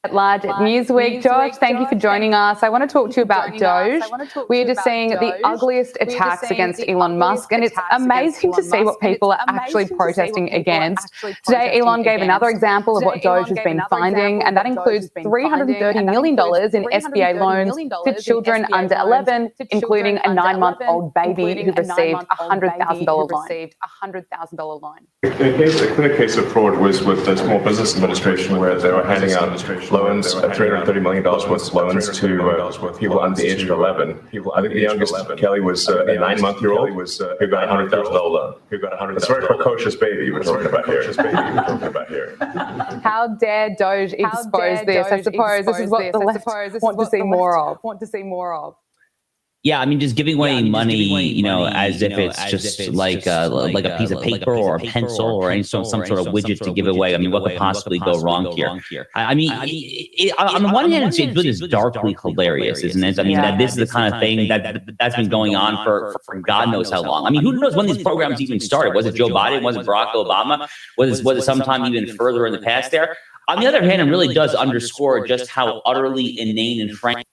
at large at Newsweek. Josh, thank you for joining us. I want to talk to you about Doge. We're just seeing the ugliest attacks against Elon Musk, and it's amazing to see what people are actually protesting against. Today, Elon gave another example of what Doge has been finding, and that includes $330 million in SBA loans to children under 11, including a 9-month-old baby who received a $100,000 loan. A clear case of fraud was with the Small Business Administration, where they were handing out loans, $330 million worth of loans to people under the age of 11. I think the youngest, Kelly, was a 9-month-old who got a $100,000 loan. That's a very precocious baby we're talking about here. How dare Doge expose this? I suppose this is what the left want to see more of. Yeah, I mean, just giving away money, as if it's just like a piece of paper or a pencil or some sort of widget to give away. I mean, what could possibly go wrong here? I mean, on the one hand, it's really just darkly hilarious, isn't it? I mean, that this is the kind of thing that's been going on for God knows how long. I mean, who knows when these programs even started? Was it Joe Biden? Was it Barack Obama? Was it sometime even further in the past there? On the other hand, it really does underscore just how utterly inane and frank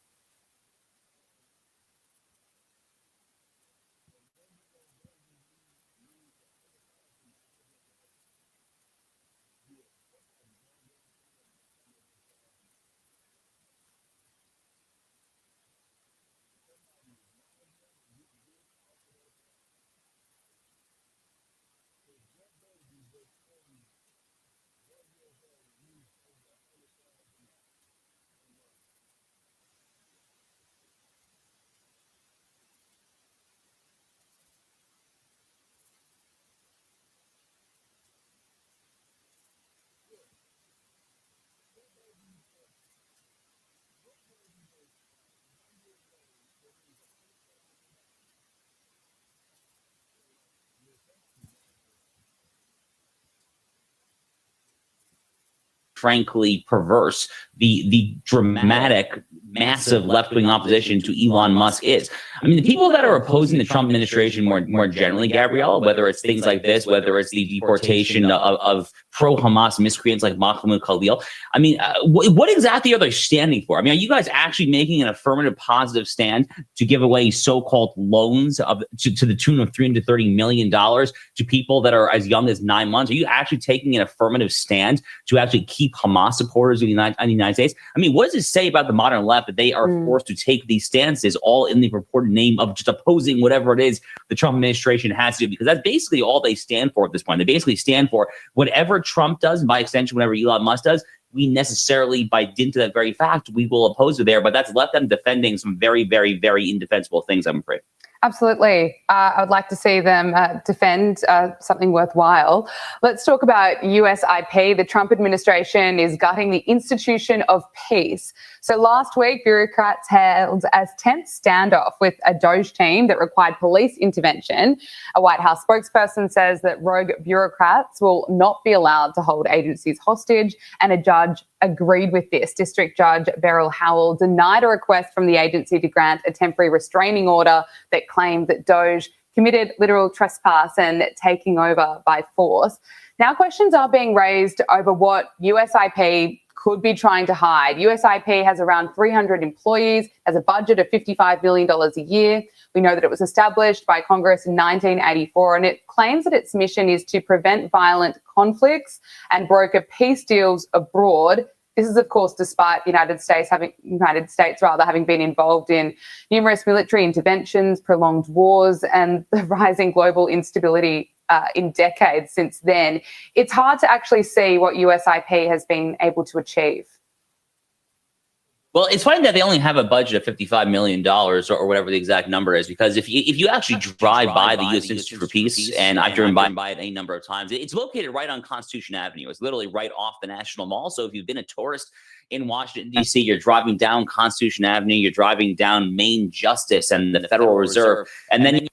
frankly perverse the dramatic, massive left-wing opposition to Elon Musk is. I mean, the people that are opposing the Trump administration more generally, Gabriella, whether it's things like this, whether it's the deportation of pro-Hamas miscreants like Mahmoud Khalil, I mean, what exactly are they standing for? I mean, are you guys actually making an affirmative positive stand to give away so-called loans to the tune of $330 million to people that are as young as 9 months? Are you actually taking an affirmative stand to actually keep Hamas supporters in the United States? I mean, what does it say about the modern left that they are forced to take these stances all in the purported name of just opposing whatever it is the Trump administration has to do? Because that's basically all they stand for at this point. They basically stand for whatever Trump does, and by extension, whatever Elon Musk does, we necessarily, by dint of that very fact, we will oppose it there. But that's left them defending some very, very, very indefensible things, I'm afraid. Absolutely. I would like to see them defend something worthwhile. Let's talk about USIP. The Trump administration is gutting the institution of peace. So last week, bureaucrats held a tense standoff with a Doge team that required police intervention. A White House spokesperson says that rogue bureaucrats will not be allowed to hold agencies hostage, and a judge agreed with this. District Judge Beryl Howell denied a request from the agency to grant a temporary restraining order that claimed that Doge committed literal trespass and taking over by force. Now questions are being raised over what USIP could be trying to hide. USIP has around 300 employees, has a budget of $55 million a year. We know that it was established by Congress in 1984, and it claims that its mission is to prevent violent conflicts and broker peace deals abroad. This is, of course, despite the United States having been involved in numerous military interventions, prolonged wars, and the rising global instability in decades since then. It's hard to actually see what USIP has been able to achieve. Well, it's funny that they only have a budget of $55 million or whatever the exact number is, because if you actually drive by the U.S. Institute for Peace, and I've driven by it any number of times, it's located right on Constitution Avenue. It's literally right off the National Mall. So if you've been a tourist in Washington, D.C., you're driving down Constitution Avenue, you're driving down Main Justice and the Federal Reserve, and then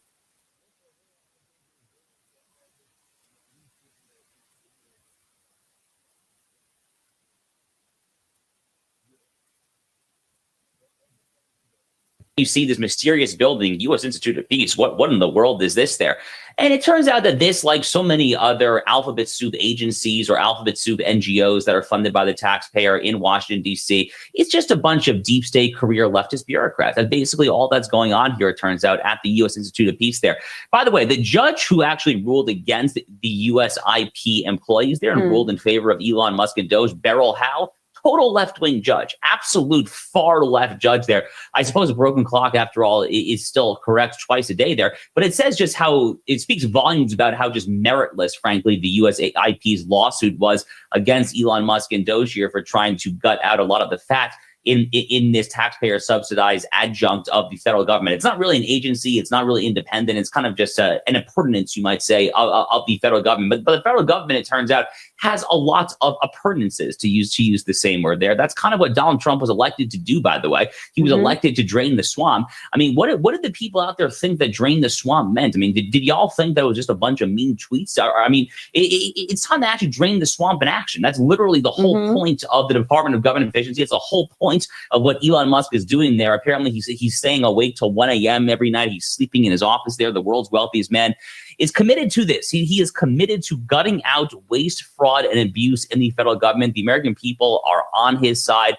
you see this mysterious building, U.S. Institute of Peace. What in the world is this there? And it turns out that this, like so many other alphabet soup agencies or alphabet soup NGOs that are funded by the taxpayer in Washington, D.C., it's just a bunch of deep state career leftist bureaucrats. That's basically all that's going on here, it turns out, at the U.S. Institute of Peace there. By the way, the judge who actually ruled against the U.S. IP employees there and ruled in favor of Elon Musk and Doge, Beryl Howell, total left-wing judge, absolute far left judge there. I suppose a broken clock, after all, is still correct twice a day there. But it says just how it speaks volumes about how just meritless, frankly, the US IP's lawsuit was against Elon Musk and Doge here for trying to gut out a lot of the fat in this taxpayer subsidized adjunct of the federal government. It's not really an agency. It's not really independent. It's kind of just an appurtenance, you might say, of the federal government. But the federal government, it turns out, has a lot of appurtenances, to use the same word there. That's kind of what Donald Trump was elected to do, by the way. He was elected to drain the swamp. I mean, what did the people out there think that drain the swamp meant? I mean, did y'all think that it was just a bunch of mean tweets? I mean, it's time to actually drain the swamp in action. That's literally the whole point of the Department of Government Efficiency. It's the whole point of what Elon Musk is doing there. Apparently, he's staying awake till 1 a.m. every night. He's sleeping in his office there. The world's wealthiest man is committed to this. He is committed to gutting out waste, fraud, and abuse in the federal government. The American people are on his side.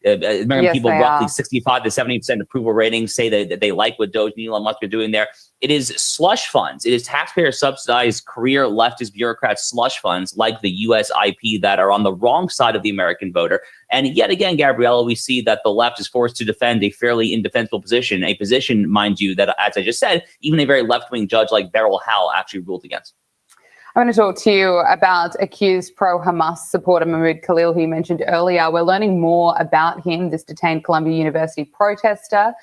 American people, roughly 65 to 70% approval ratings, say that they like what Doge and Elon Musk are doing there. It is slush funds. It is taxpayer subsidized career leftist bureaucrat slush funds like the US IP that are on the wrong side of the American voter. And yet again, Gabriella, we see that the left is forced to defend a fairly indefensible position, a position, mind you, that, as I just said, even a very left-wing judge like Beryl Howell actually ruled against. I want to talk to you about accused pro-Hamas supporter Mahmoud Khalil, who you mentioned earlier. We're learning more about him, this detained Columbia University protester.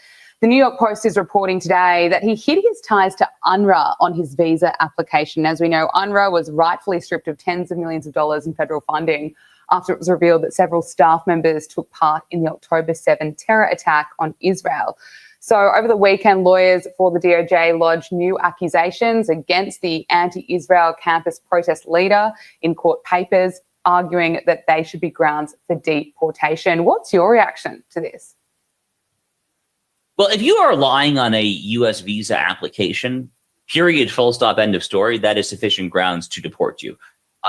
The New York Post is reporting today that he hid his ties to UNRWA on his visa application. As we know, UNRWA was rightfully stripped of tens of millions of dollars in federal funding after it was revealed that several staff members took part in the October 7 terror attack on Israel. So over the weekend, lawyers for the DOJ lodged new accusations against the anti-Israel campus protest leader in court papers, arguing that they should be grounds for deportation. What's your reaction to this? Well, if you are relying on a U.S. visa application, period, full stop, end of story, that is sufficient grounds to deport you.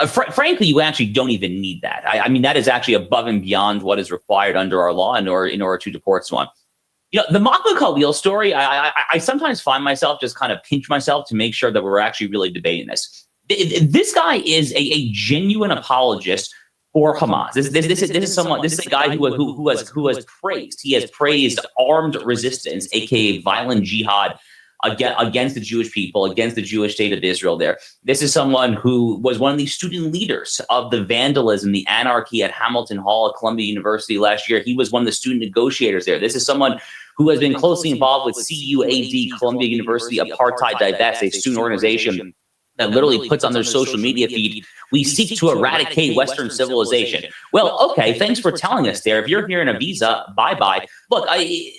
Frankly, you actually don't even need that. I mean, that is actually above and beyond what is required under our law in order to deport someone. You know, the Mahmoud Khalil story, I sometimes find myself just kind of pinch myself to make sure that we're actually really debating this. This guy is a genuine apologist for Hamas. This is a guy who has praised. He has praised armed resistance, aka violent jihad, against the Jewish people, against the Jewish state of Israel there. This is someone who was one of the student leaders of the vandalism, the anarchy at Hamilton Hall at Columbia University last year. He was one of the student negotiators there. This is someone who has been closely involved with CUAD, Columbia University Apartheid Divest, a student organization that literally puts on their social media feed, "We seek to eradicate Western civilization." Well, okay, thanks for telling us there. If you're here in a visa, bye-bye. Look,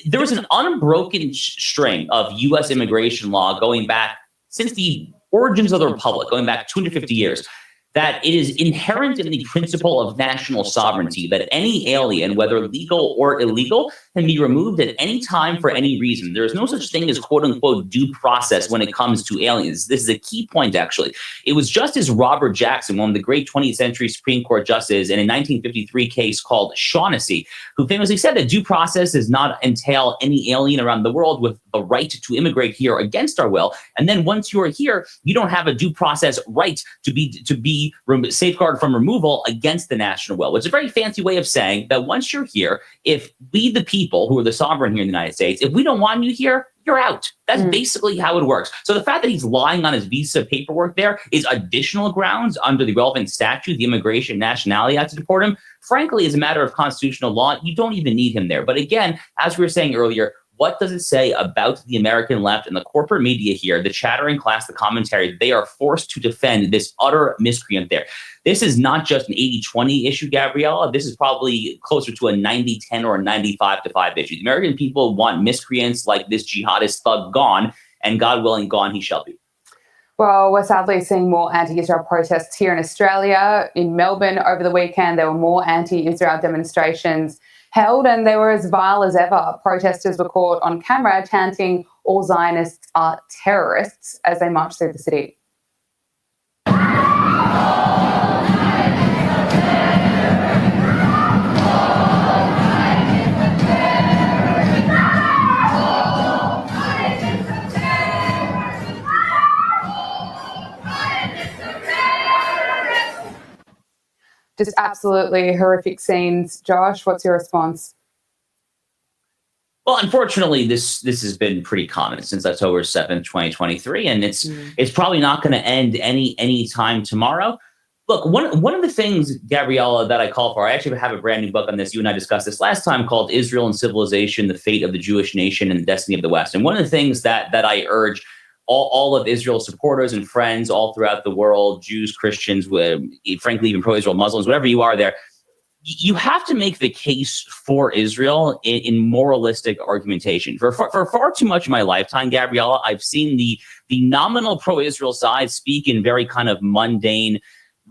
there was an unbroken string of U.S. immigration law going back since the origins of the Republic, going back 250 years, that it is inherent in the principle of national sovereignty that any alien, whether legal or illegal, can be removed at any time for any reason. There is no such thing as quote-unquote due process when it comes to aliens. This is a key point, actually. It was Justice Robert Jackson, one of the great 20th century Supreme Court justices, in a 1953 case called Shaughnessy, who famously said that due process does not entail any alien around the world with the right to immigrate here against our will. And then once you are here, you don't have a due process right to be safeguarded from removal against the national will, which is a very fancy way of saying that once you're here, if we, the people who are the sovereign here in the United States, if we don't want you here, you're out. That's basically how it works. So the fact that he's lying on his visa paperwork there is additional grounds under the relevant statute, the Immigration Nationality Act, to deport him. Frankly, as a matter of constitutional law, you don't even need him there. But again, as we were saying earlier, what does it say about the American left and the corporate media here, the chattering class, the commentary? They are forced to defend this utter miscreant there. This is not just an 80-20 issue, Gabriella. This is probably closer to a 90-10 or a 95-5 issue. The American people want miscreants like this jihadist thug gone, and God willing, gone he shall be. Well, we're sadly seeing more anti-Israel protests here in Australia. In Melbourne over the weekend, there were more anti-Israel demonstrations held, and they were as vile as ever. Protesters were caught on camera chanting, "All Zionists are terrorists," as they marched through the city. Just absolutely horrific scenes. Josh, what's your response? Well, unfortunately, this has been pretty common since October 7th, 2023, and it's probably not going to end any time tomorrow. Look, one of the things, Gabriella, that I call for, I actually have a brand new book on this. You and I discussed this last time, called Israel and Civilization: The Fate of the Jewish Nation and the Destiny of the West. And one of the things that I urge all of Israel's supporters and friends all throughout the world, Jews, Christians, frankly, even pro-Israel Muslims, whatever you are there, you have to make the case for Israel in moralistic argumentation. For far too much of my lifetime, Gabriella, I've seen the nominal pro-Israel side speak in very kind of mundane,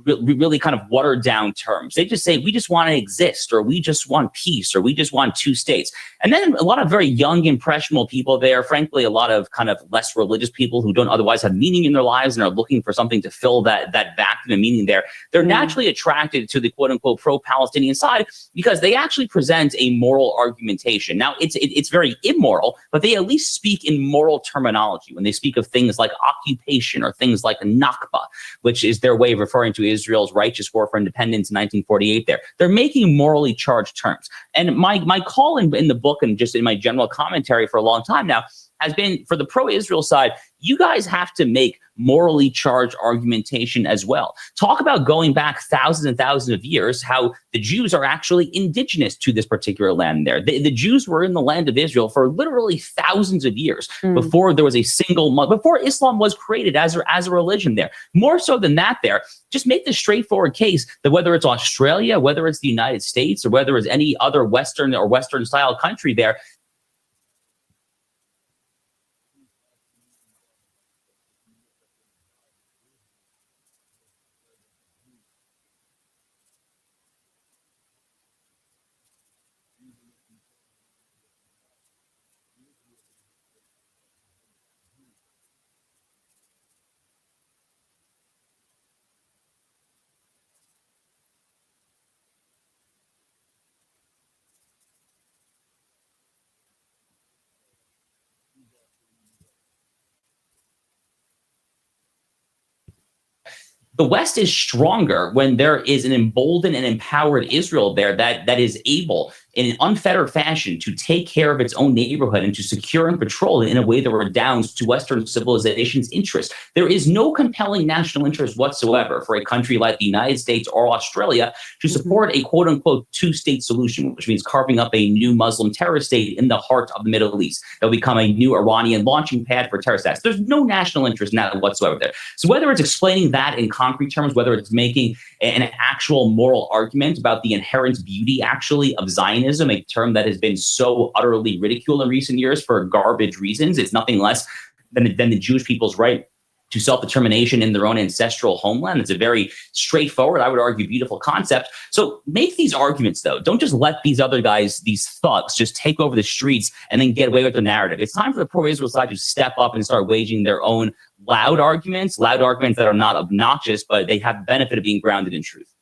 really kind of watered down terms. They just say, we just want to exist, or we just want peace, or we just want two states. And then a lot of very young, impressionable people there, frankly, a lot of kind of less religious people who don't otherwise have meaning in their lives and are looking for something to fill that vacuum of meaning there. They're naturally attracted to the quote unquote pro-Palestinian side because they actually present a moral argumentation. Now, it's very immoral, but they at least speak in moral terminology when they speak of things like occupation or things like Nakba, which is their way of referring to Israel's righteous war for independence in 1948 there. They're making morally charged terms. And my call in the book and just in my general commentary for a long time now has been, for the pro-Israel side, you guys have to make morally charged argumentation as well. Talk about going back thousands and thousands of years, how the Jews are actually indigenous to this particular land there. The Jews were in the land of Israel for literally thousands of years before there was a single, before Islam was created as a religion there. More so than that there, just make the straightforward case that whether it's Australia, whether it's the United States, or whether it's any other Western or Western style country there, the West is stronger when there is an emboldened and empowered Israel there that is able, in an unfettered fashion, to take care of its own neighborhood and to secure and patrol it in a way that redounds to Western civilization's interest. There is no compelling national interest whatsoever for a country like the United States or Australia to support a quote-unquote two-state solution, which means carving up a new Muslim terror state in the heart of the Middle East that will become a new Iranian launching pad for terrorist attacks. There's no national interest in that whatsoever there. So whether it's explaining that in concrete terms, whether it's making an actual moral argument about the inherent beauty actually of Zionism, a term that has been so utterly ridiculed in recent years for garbage reasons, it's nothing less than the Jewish people's right to self-determination in their own ancestral homeland. It's a very straightforward, I would argue, beautiful concept. So make these arguments, though. Don't just let these other guys, these thugs, just take over the streets and then get away with the narrative. It's time for the pro-Israel side to step up and start waging their own loud arguments that are not obnoxious, but they have the benefit of being grounded in truth.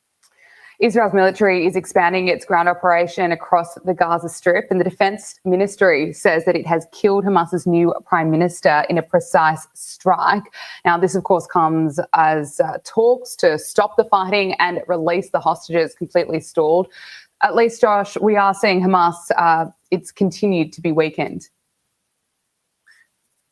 Israel's military is expanding its ground operation across the Gaza Strip, and the Defense Ministry says that it has killed Hamas's new prime minister in a precise strike. Now, this, of course, comes as talks to stop the fighting and release the hostages completely stalled. At least, Josh, we are seeing Hamas, it's continued to be weakened.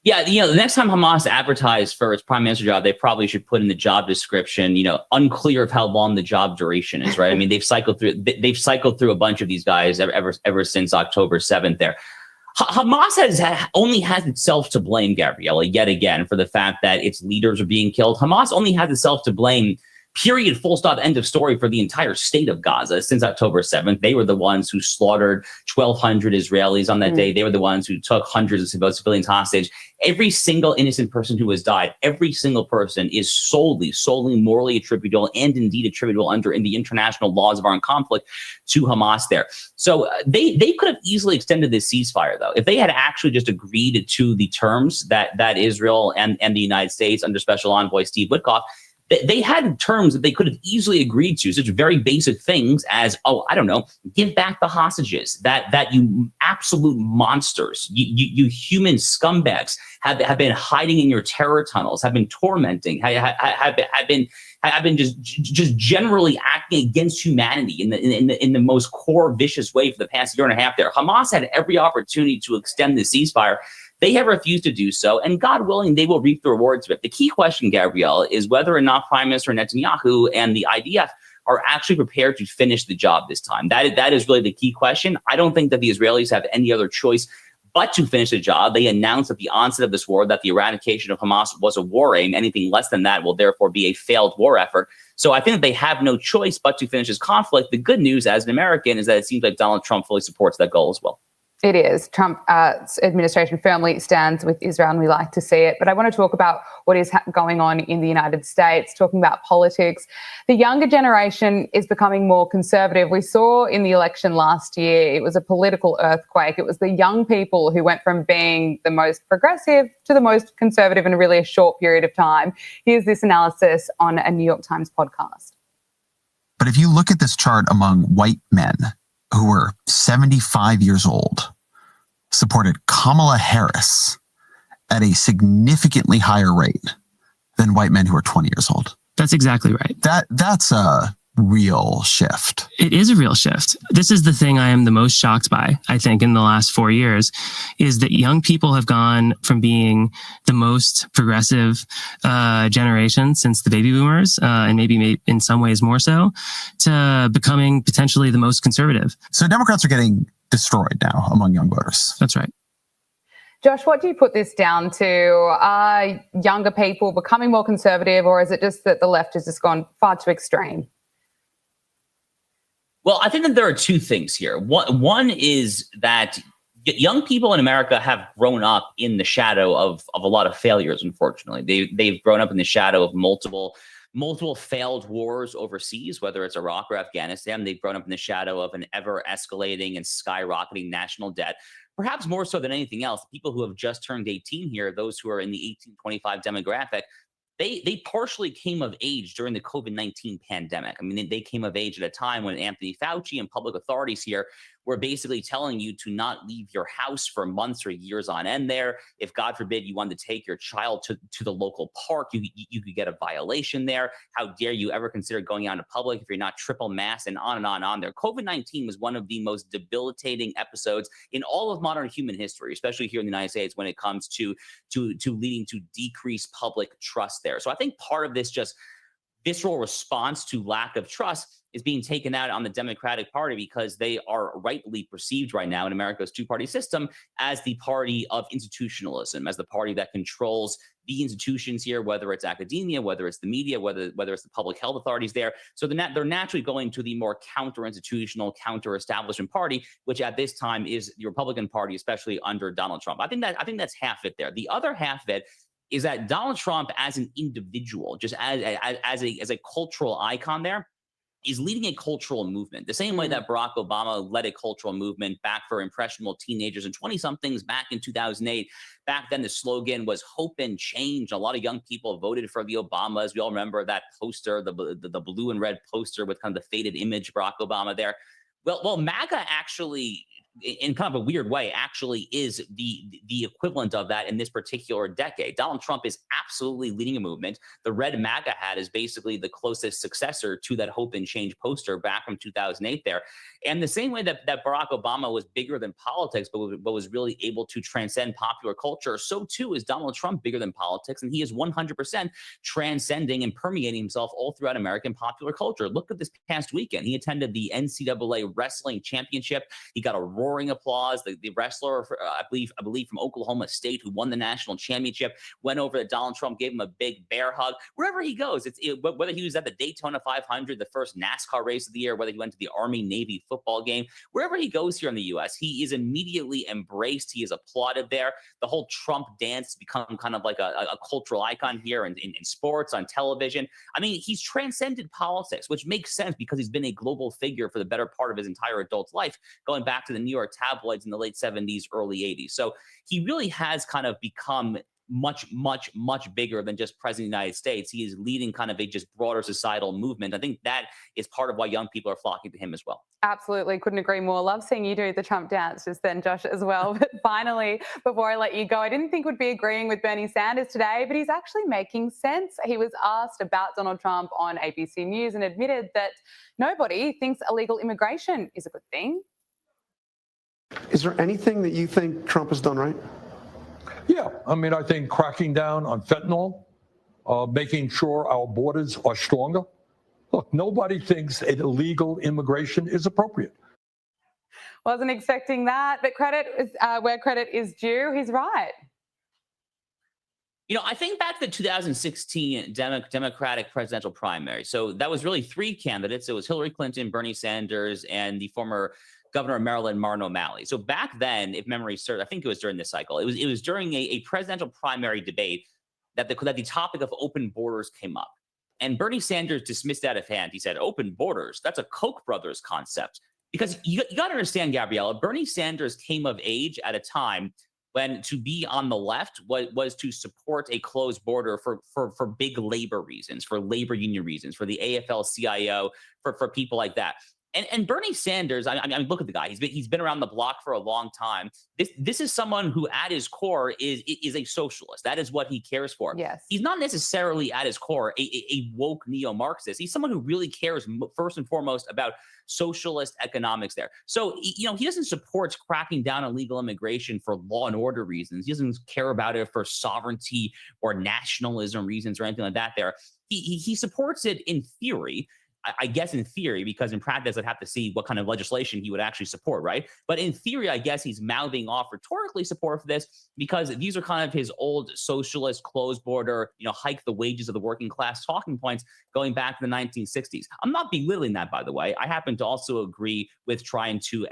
Yeah, the next time Hamas advertised for its prime minister job, they probably should put in the job description, unclear of how long the job duration is, right? I mean, they've cycled through a bunch of these guys ever since October 7th there. Hamas only has itself to blame, Gabriella, yet again, for the fact that its leaders are being killed. Hamas only has itself to blame period, full stop, end of story for the entire state of Gaza since October 7th. They were the ones who slaughtered 1,200 Israelis on that day. They were the ones who took hundreds of civilians hostage. Every single innocent person who has died, every single person is solely morally attributable and indeed attributable in the international laws of armed conflict to Hamas there. So they could have easily extended this ceasefire, though. If they had actually just agreed to the terms that Israel and the United States under Special Envoy Steve Witkoff, they had terms that they could have easily agreed to, such very basic things as, give back the hostages, that you absolute monsters, you human scumbags have been hiding in your terror tunnels, have been tormenting, have been just generally acting against humanity in the most core vicious way for the past year and a half there. Hamas had every opportunity to extend the ceasefire. They have refused to do so, and God willing, they will reap the rewards of it. The key question, Gabrielle, is whether or not Prime Minister Netanyahu and the IDF are actually prepared to finish the job this time. That is really the key question. I don't think that the Israelis have any other choice but to finish the job. They announced at the onset of this war that the eradication of Hamas was a war aim. Anything less than that will therefore be a failed war effort. So I think that they have no choice but to finish this conflict. The good news as an American is that it seems like Donald Trump fully supports that goal as well. It is. Trump's administration firmly stands with Israel, and we like to see it. But I want to talk about what is going on in the United States, talking about politics. The younger generation is becoming more conservative. We saw in the election last year, it was a political earthquake. It was the young people who went from being the most progressive to the most conservative in really a short period of time. Here's this analysis on a New York Times podcast. But if you look at this chart among white men who were 75 years old, supported Kamala Harris at a significantly higher rate than white men who are 20 years old. That's exactly right. That's a real shift. It is a real shift. This is the thing I am the most shocked by, I think, in the last 4 years, is that young people have gone from being the most progressive generation since the baby boomers, and maybe in some ways more so, to becoming potentially the most conservative. So Democrats are getting destroyed now among young voters. That's right. Josh, what do you put this down to? Are younger people becoming more conservative, or is it just that the left has just gone far too extreme? Well, I think that there are two things here. One is that young people in America have grown up in the shadow of a lot of failures, unfortunately. They've grown up in the shadow of multiple failed wars overseas, whether it's Iraq or Afghanistan. They've grown up in the shadow of an ever-escalating and skyrocketing national debt. Perhaps more so than anything else, people who have just turned 18 here, those who are in the 18-25 demographic, they partially came of age during the COVID-19 pandemic. I mean, they came of age at a time when Anthony Fauci and public authorities here were basically telling you to not leave your house for months or years on end there. If, God forbid, you wanted to take your child to the local park, you could get a violation there. How dare you ever consider going out in public if you're not triple masked, and on and on and on there. COVID-19 was one of the most debilitating episodes in all of modern human history, especially here in the United States when it comes to leading to decreased public trust there. So I think part of this just visceral response to lack of trust is being taken out on the Democratic Party, because they are rightly perceived right now in America's two-party system as the party of institutionalism, as the party that controls the institutions here, whether it's academia, whether it's the media, whether it's the public health authorities there. So they're naturally going to the more counter-institutional, counter-establishment party, which at this time is the Republican Party, especially under Donald Trump. I think that's half it there. The other half of it is that Donald Trump as an individual, just as a cultural icon there, is leading a cultural movement. The same way that Barack Obama led a cultural movement back for impressionable teenagers and 20-somethings back in 2008. Back then, the slogan was hope and change. A lot of young people voted for the Obamas. We all remember that poster, the blue and red poster with kind of the faded image of Barack Obama there. Well, MAGA actually, in kind of a weird way, actually is the equivalent of that in this particular decade. Donald Trump is absolutely leading a movement. The red MAGA hat is basically the closest successor to that hope and change poster back from 2008 there. And the same way that Barack Obama was bigger than politics, but was really able to transcend popular culture, so too is Donald Trump bigger than politics. And he is 100% transcending and permeating himself all throughout American popular culture. Look at this past weekend. He attended the NCAA Wrestling Championship. He got a roaring applause. The wrestler, I believe from Oklahoma State, who won the national championship, went over to Donald Trump, gave him a big bear hug. Wherever he goes, whether he was at the Daytona 500, the first NASCAR race of the year, whether he went to the Army-Navy football game, wherever he goes here in the U.S., he is immediately embraced. He is applauded there. The whole Trump dance has become kind of like a cultural icon here in sports, on television. I mean, he's transcended politics, which makes sense because he's been a global figure for the better part of his entire adult life, going back to the New York tabloids in the late 70s, early 80s. So he really has kind of become much, much, much bigger than just president of the United States. He is leading kind of a just broader societal movement. I think that is part of why young people are flocking to him as well. Absolutely. Couldn't agree more. Love seeing you do the Trump dance just then, Josh, as well. But finally, before I let you go, I didn't think we'd be agreeing with Bernie Sanders today, but he's actually making sense. He was asked about Donald Trump on ABC News and admitted that nobody thinks illegal immigration is a good thing. Is there anything that you think Trump has done right? Yeah, I mean, I think cracking down on fentanyl, making sure our borders are stronger. Look, nobody thinks illegal immigration is appropriate. Wasn't expecting that, but credit is where credit is due. He's right. You know, I think back to the 2016 Democratic presidential primary. So that was really three candidates. It was Hillary Clinton, Bernie Sanders, and the former governor of Maryland, Martin O'Malley. So back then, if memory serves, I think it was during this cycle. It was during a presidential primary debate that the topic of open borders came up. And Bernie Sanders dismissed it out of hand. He said, open borders, that's a Koch brothers concept. Because you got to understand, Gabriella, Bernie Sanders came of age at a time when to be on the left was to support a closed border for big labor reasons, for labor union reasons, for the AFL-CIO, for people like that. And Bernie Sanders, I mean, look at the guy. He's been around the block for a long time. This is someone who, at his core, is a socialist. That is what he cares for. Yes. He's not necessarily, at his core, a woke neo-Marxist. He's someone who really cares first and foremost about socialist economics there. So, you know, he doesn't support cracking down on illegal immigration for law and order reasons. He doesn't care about it for sovereignty or nationalism reasons or anything like that there. He supports it in theory. I guess in theory, because in practice, I'd have to see what kind of legislation he would actually support, right? But in theory, I guess he's mouthing off rhetorically support for this because these are kind of his old socialist, closed border, you know, hike the wages of the working class talking points going back to the 1960s. I'm not belittling that, by the way. I happen to also agree with trying to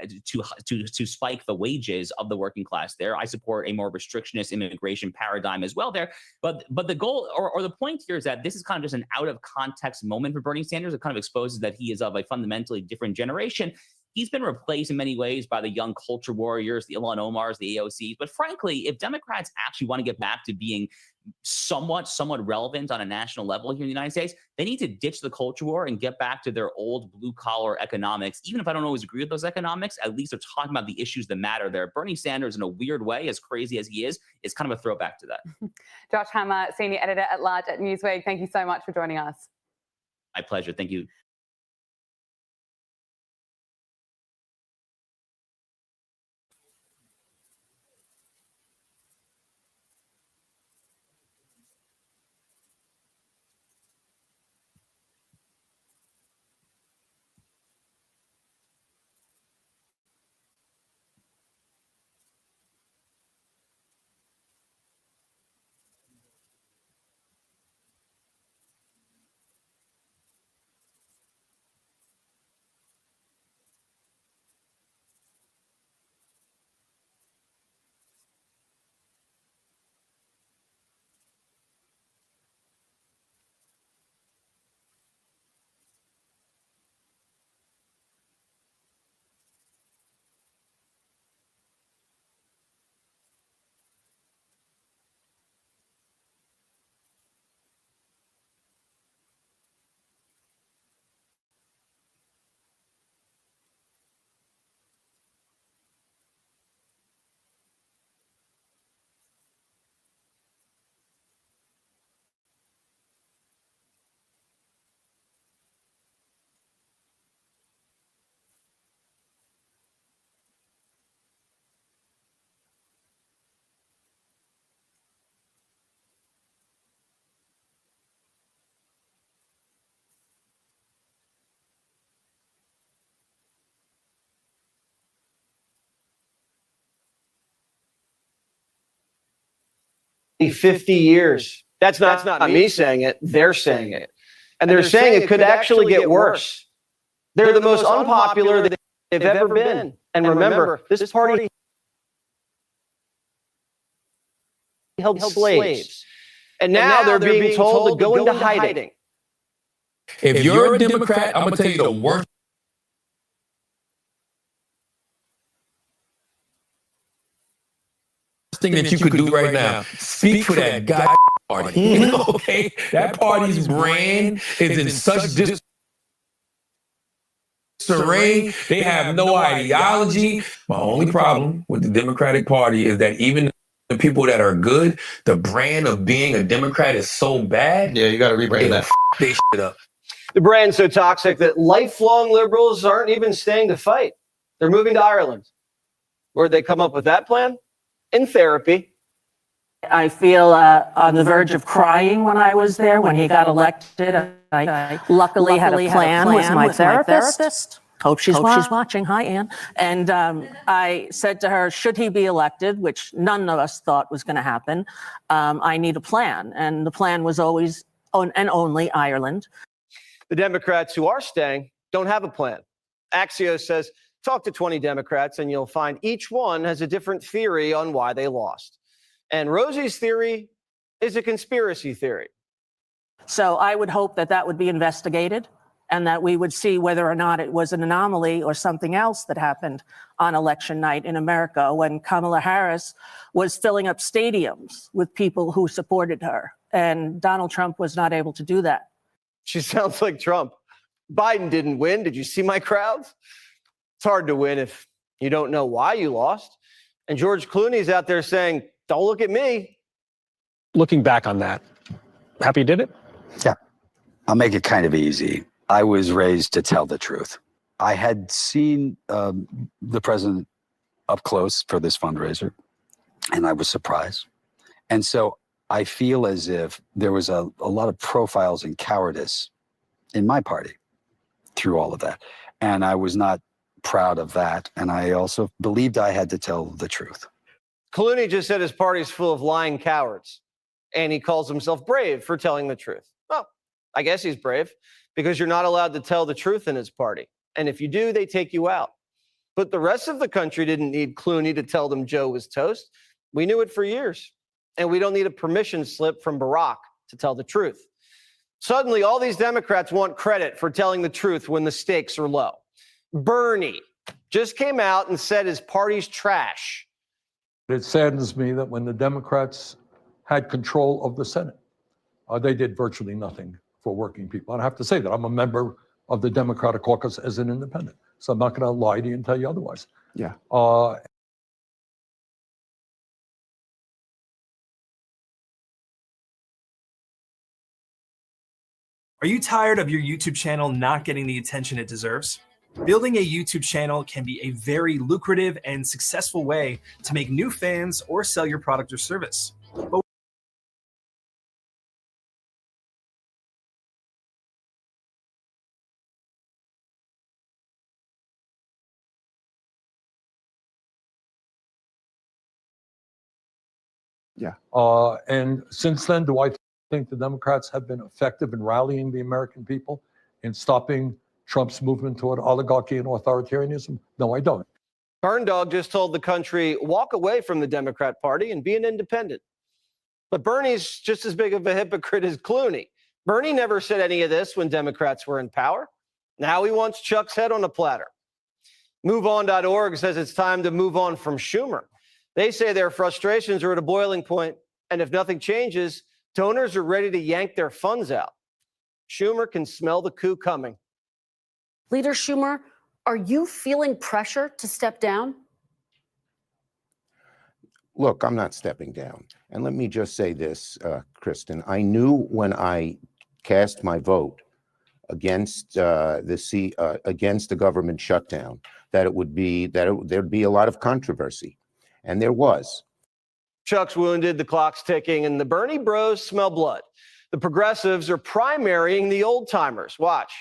spike the wages of the working class there. I support a more restrictionist immigration paradigm as well there. But the goal or the point here is that this is kind of just an out of context moment for Bernie Sanders. It kind of exposes that he is of a fundamentally different generation. He's been replaced in many ways by the young culture warriors, the Ilhan Omars, the AOCs. But frankly, if Democrats actually want to get back to being somewhat relevant on a national level here in the United States, they need to ditch the culture war and get back to their old blue-collar economics. Even if I don't always agree with those economics, at least they're talking about the issues that matter there. Bernie Sanders, in a weird way, as crazy as he is kind of a throwback to that. Josh Hammer, Senior Editor at Large at Newsweek, thank you so much for joining us. My pleasure. Thank you. 50 years. That's not me saying it. They're saying it. And they're saying it could actually get worse. They're the most unpopular they've ever been. And remember, this party held slaves. And now they're being told to go into hiding. If you're a Democrat, I'm going to tell you the worst thing that you could do right now. Speak for that guy party. Okay? That party's brand is in such disarray. They have no ideology. My only problem with the Democratic Party is that even the people that are good, the brand of being a Democrat is so bad. Yeah, you got to rebrand that. They shit up. The brand's so toxic that lifelong liberals aren't even staying to fight. They're moving to Ireland. Where'd they come up with that plan? In therapy. I feel on the verge of crying when I was there, when he got elected. I luckily had a plan with my therapist. Hope she's watching. Hi, Ann. And I said to her, should he be elected, which none of us thought was going to happen, I need a plan. And the plan was always and only Ireland. The Democrats who are staying don't have a plan. Axios says, talk to 20 Democrats and you'll find each one has a different theory on why they lost. And Rosie's theory is a conspiracy theory. So I would hope that that would be investigated and that we would see whether or not it was an anomaly or something else that happened on election night in America when Kamala Harris was filling up stadiums with people who supported her. And Donald Trump was not able to do that. She sounds like Trump. Biden didn't win. Did you see my crowds? It's hard to win if you don't know why you lost. And George Clooney's out there saying, don't look at me. Looking back on that, happy you did it? Yeah. I'll make it kind of easy. I was raised to tell the truth. I had seen the president up close for this fundraiser, and I was surprised. And so I feel as if there was a lot of profiles in cowardice in my party through all of that. And I was not proud of that. And I also believed I had to tell the truth. Clooney just said his party's full of lying cowards, and he calls himself brave for telling the truth. Well, I guess he's brave because you're not allowed to tell the truth in his party. And if you do, they take you out. But the rest of the country didn't need Clooney to tell them Joe was toast. We knew it for years. And we don't need a permission slip from Barack to tell the truth. Suddenly, all these Democrats want credit for telling the truth when the stakes are low. Bernie just came out and said his party's trash. It saddens me that when the Democrats had control of the Senate, they did virtually nothing for working people. And I have to say that I'm a member of the Democratic caucus as an independent. So I'm not going to lie to you and tell you otherwise. Yeah. Are you tired of your YouTube channel not getting the attention it deserves? Building a YouTube channel can be a very lucrative and successful way to make new fans or sell your product or service. But Yeah. And since then, do I think the Democrats have been effective in rallying the American people in stopping Trump's movement toward oligarchy and authoritarianism? No, I don't. Burn Dog just told the country, walk away from the Democrat Party and be an independent. But Bernie's just as big of a hypocrite as Clooney. Bernie never said any of this when Democrats were in power. Now he wants Chuck's head on a platter. MoveOn.org says it's time to move on from Schumer. They say their frustrations are at a boiling point, and if nothing changes, donors are ready to yank their funds out. Schumer can smell the coup coming. Leader Schumer, are you feeling pressure to step down? Look, I'm not stepping down. And let me just say this, Kristen. I knew when I cast my vote against against the government shutdown that there'd be a lot of controversy, and there was. Chuck's wounded, the clock's ticking, and the Bernie bros smell blood. The progressives are primarying the old timers. Watch.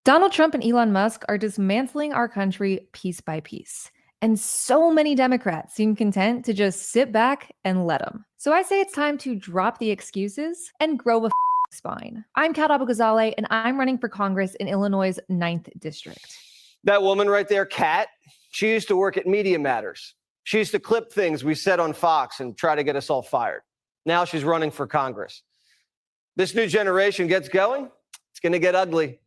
Donald Trump and Elon Musk are dismantling our country piece by piece. And so many Democrats seem content to just sit back and let them. So I say it's time to drop the excuses and grow a spine. I'm Kat Abou-Ghazaleh, and I'm running for Congress in Illinois' 9th District. That woman right there, Kat, she used to work at Media Matters. She used to clip things we said on Fox and try to get us all fired. Now she's running for Congress. This new generation gets going, it's going to get ugly.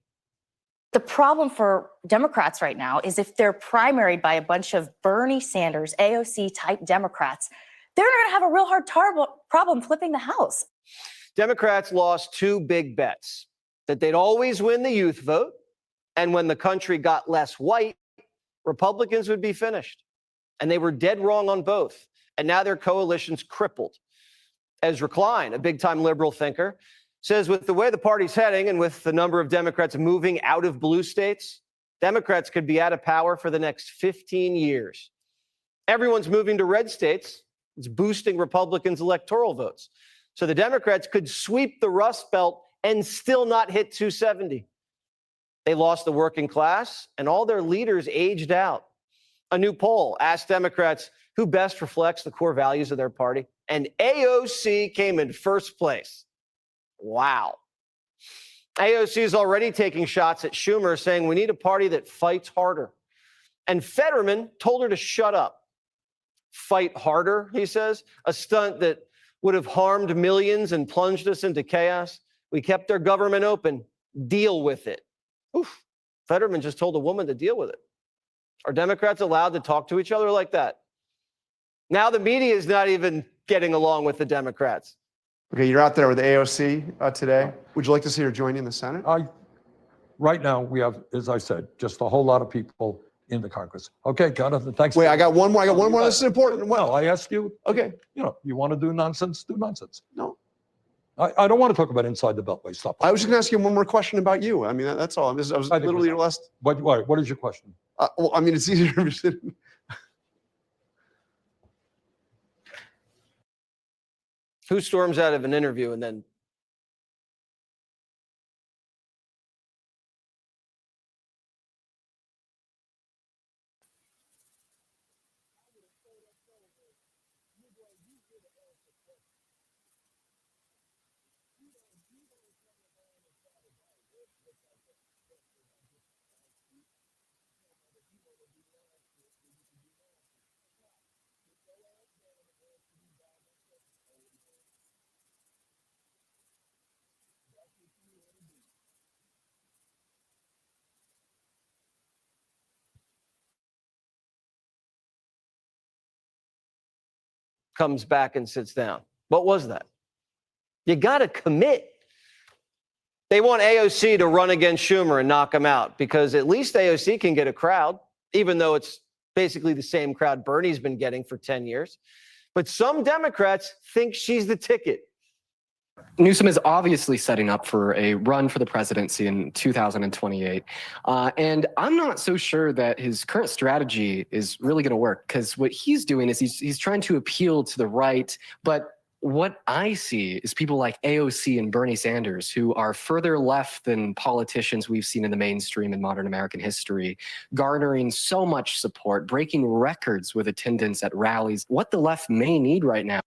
The problem for Democrats right now is if they're primaried by a bunch of Bernie Sanders, AOC type Democrats, they're going to have a real hard problem flipping the House. Democrats lost two big bets, that they'd always win the youth vote, and when the country got less white, Republicans would be finished. And they were dead wrong on both. And now their coalition's crippled. Ezra Klein, a big-time liberal thinker, says with the way the party's heading and with the number of Democrats moving out of blue states, Democrats could be out of power for the next 15 years. Everyone's moving to red states. It's boosting Republicans' electoral votes. So the Democrats could sweep the Rust Belt and still not hit 270. They lost the working class, and all their leaders aged out. A new poll asked Democrats who best reflects the core values of their party, and AOC came in first place. Wow. AOC is already taking shots at Schumer, saying we need a party that fights harder. And Fetterman told her to shut up. Fight harder, he says, a stunt that would have harmed millions and plunged us into chaos. We kept our government open. Deal with it. Oof. Fetterman just told a woman to deal with it. Are Democrats allowed to talk to each other like that? Now the media is not even getting along with the Democrats. Okay, you're out there with AOC today. Would you like to see her join you in the Senate? Right now, we have, as I said, just a whole lot of people in the Congress. Okay, Jonathan, thanks. Wait, I got one more. This is important. Well, I asked you. Okay. You want to do nonsense, do nonsense. No. I don't want to talk about inside the Beltway stuff. I was just going to ask you one more question about you. I mean, that's all. I was literally your last. What is your question? Well, I mean, it's easier to Who storms out of an interview and then comes back and sits down? What was that? You got to commit. They want AOC to run against Schumer and knock him out because at least AOC can get a crowd, even though it's basically the same crowd Bernie's been getting for 10 years. But some Democrats think she's the ticket. Newsom is obviously setting up for a run for the presidency in 2028. And I'm not so sure that his current strategy is really going to work, because what he's doing is he's trying to appeal to the right. But what I see is people like AOC and Bernie Sanders, who are further left than politicians we've seen in the mainstream in modern American history, garnering so much support, breaking records with attendance at rallies. What the left may need right now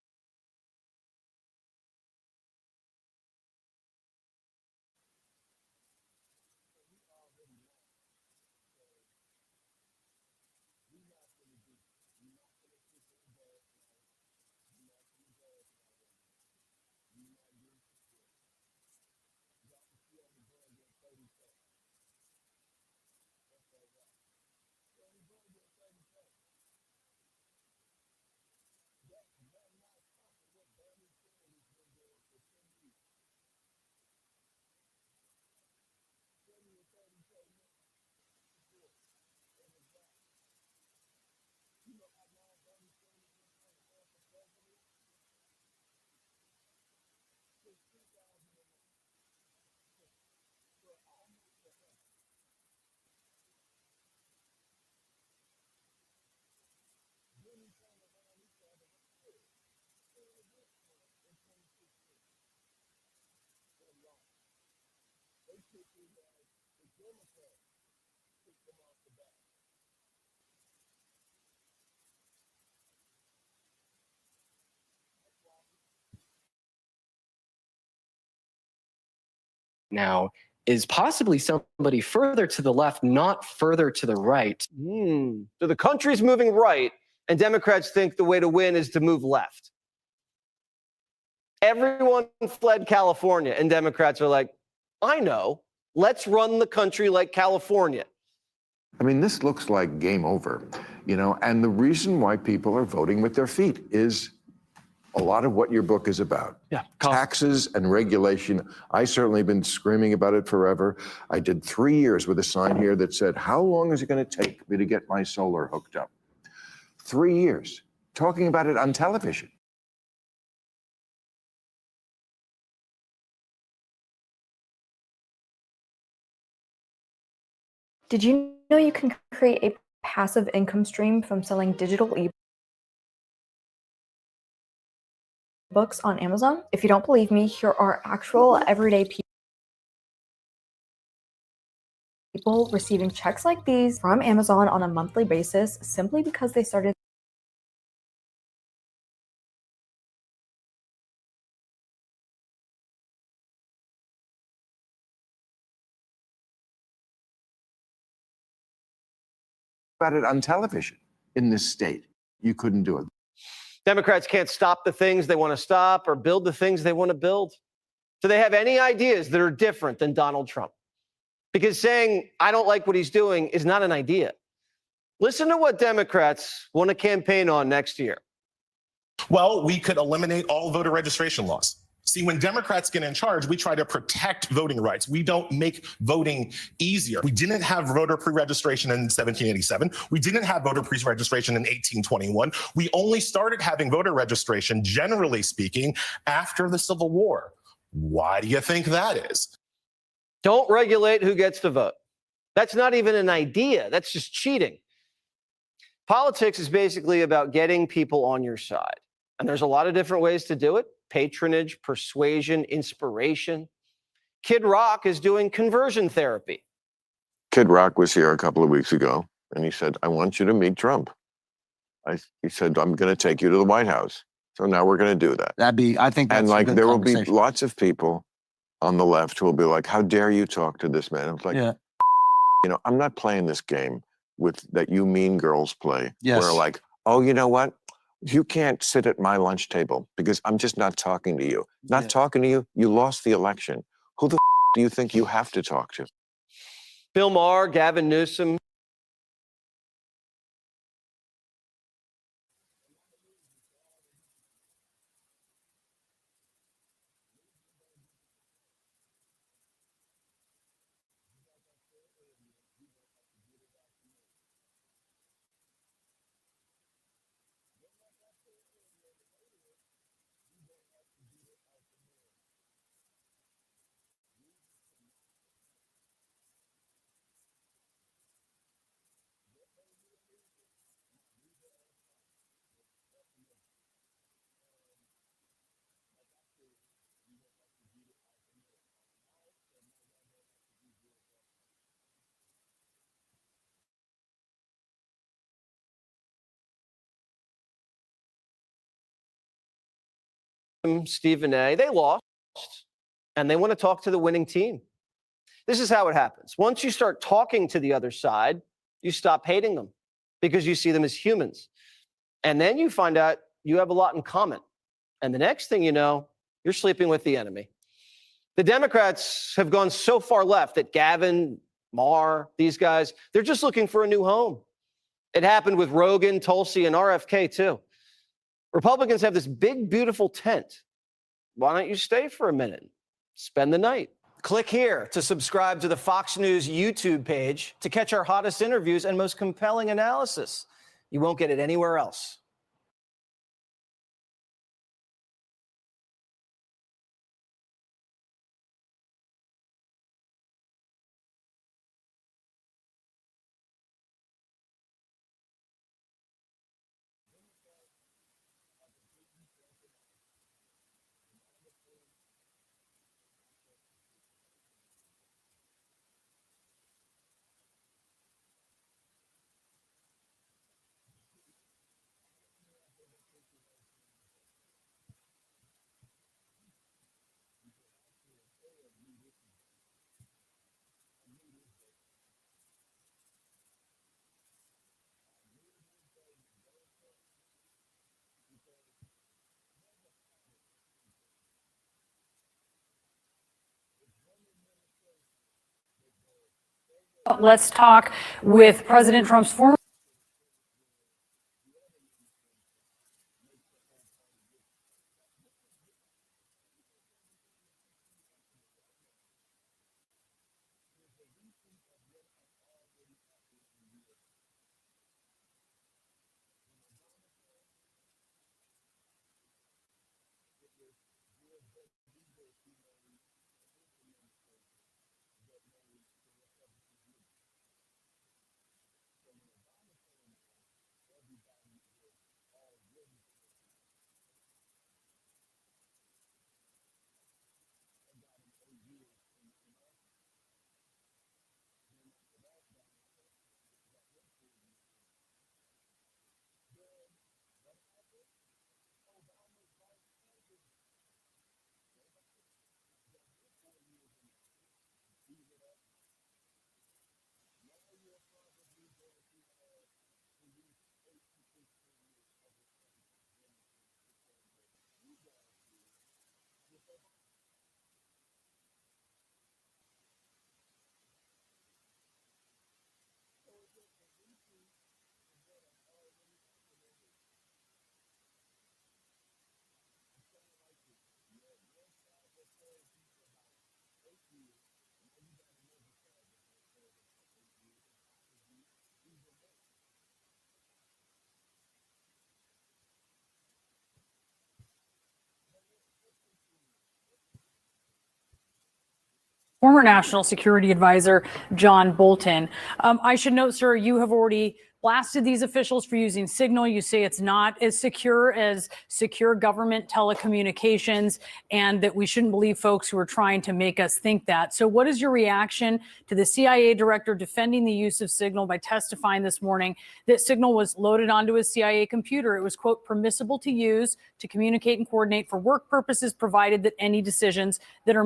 now is possibly somebody further to the left, not further to the right. So the country's moving right, and Democrats think the way to win is to move left. Everyone fled California, and Democrats are like, I know, let's run the country like California. I mean, this looks like game over, you know, and the reason why people are voting with their feet is a lot of what your book is about. Yeah. Taxes and regulation. I certainly have been screaming about it forever. I did 3 years with a sign here that said, how long is it going to take me to get my solar hooked up? 3 years, talking about it on television. Did you know you can create a passive income stream from selling digital ebooks on Amazon? If you don't believe me, here are actual everyday people receiving checks like these from Amazon on a monthly basis simply because they started About it on television in this state. You couldn't do it. Democrats can't stop the things they want to stop or build the things they want to build. Do they have any ideas that are different than Donald Trump? Because saying, I don't like what he's doing is not an idea. Listen to what Democrats want to campaign on next year. Well, we could eliminate all voter registration laws. See, when Democrats get in charge, we try to protect voting rights. We don't make voting easier. We didn't have voter pre-registration in 1787. We didn't have voter pre-registration in 1821. We only started having voter registration, generally speaking, after the Civil War. Why do you think that is? Don't regulate who gets to vote. That's not even an idea. That's just cheating. Politics is basically about getting people on your side. And there's a lot of different ways to do it. Patronage, persuasion, inspiration. Kid Rock is doing conversion therapy. Kid Rock was here a couple of weeks ago, and he said, I want you to meet Trump. He said, I'm going to take you to the White House. So now we're going to do that. I think that's and a like good there will be conversation. lots of people on the left who will be like, how dare you talk to this man? I was like, you know, I'm not playing this game with that you mean girls play. Yes. Where like, oh, you know what? You can't sit at my lunch table because I'm just not talking to you. Not talking to you, you lost the election. Who the do you think you have to talk to? Bill Maher, Gavin Newsom. Stephen A. They lost, and they want to talk to the winning team. This is how it happens. Once you start talking to the other side, you stop hating them because you see them as humans. And then you find out you have a lot in common. And the next thing you know, you're sleeping with the enemy. The Democrats have gone so far left that Gavin, Maher, these guys, they're just looking for a new home. It happened with Rogan, Tulsi, and RFK too. Republicans have this big, beautiful tent. Why don't you stay for a minute? Spend the night. Click here to subscribe to the Fox News YouTube page to catch our hottest interviews and most compelling analysis. You won't get it anywhere else. Let's talk with President Trump's former National Security Advisor, John Bolton. I should note, sir, you have already blasted these officials for using Signal. You say it's not as secure as secure government telecommunications, and that we shouldn't believe folks who are trying to make us think that. So what is your reaction to the CIA director defending the use of Signal by testifying this morning that Signal was loaded onto a CIA computer? It was, quote, permissible to use to communicate and coordinate for work purposes, provided that any decisions that are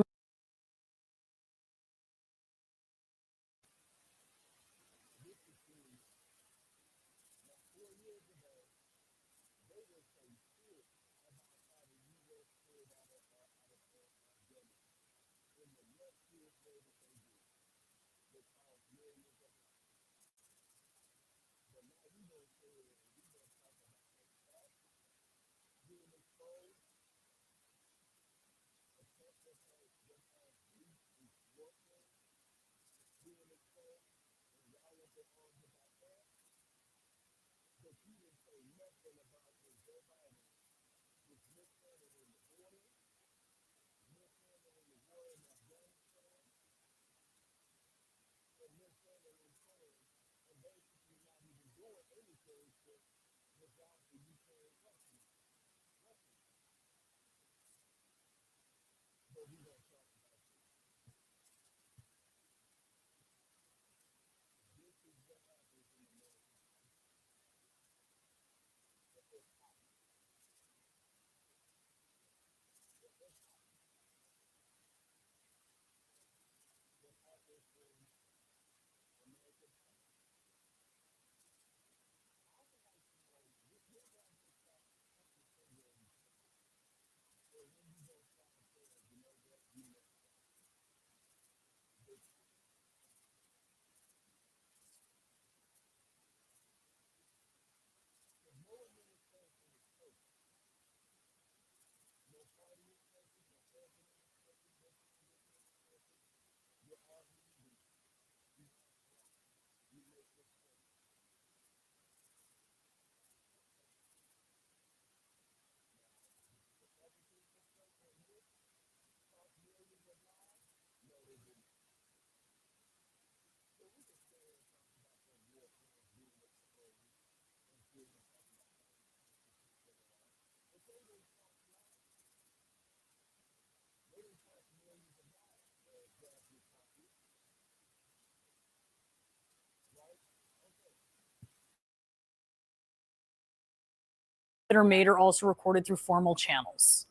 that are made are also recorded through formal channels?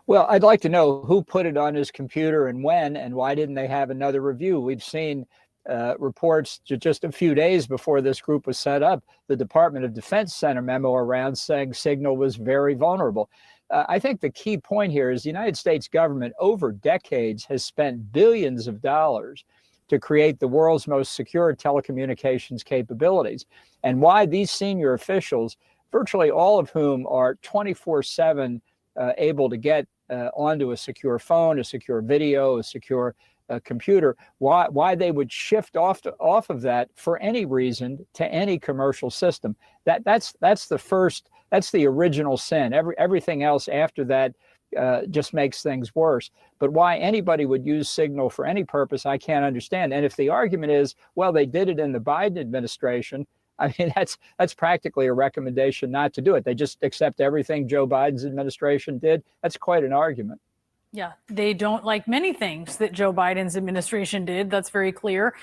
Well, I'd like to know who put it on his computer and when, and why didn't they have another review? We've seen reports just a few days before this group was set up. The Department of Defense sent a memo around saying Signal was very vulnerable. I think the key point here is the United States government over decades has spent billions of dollars to create the world's most secure telecommunications capabilities. And why these senior officials, virtually all of whom are 24/7 able to get onto a secure phone, a secure video, a secure computer, why they would shift off of that for any reason to any commercial system. That's the original sin. Everything else after that just makes things worse. But why anybody would use Signal for any purpose, I can't understand. And if the argument is, well, they did it in the Biden administration, I mean, that's practically a recommendation not to do it. They just accept everything Joe Biden's administration did. That's quite an argument. Yeah, they don't like many things that Joe Biden's administration did. That's very clear.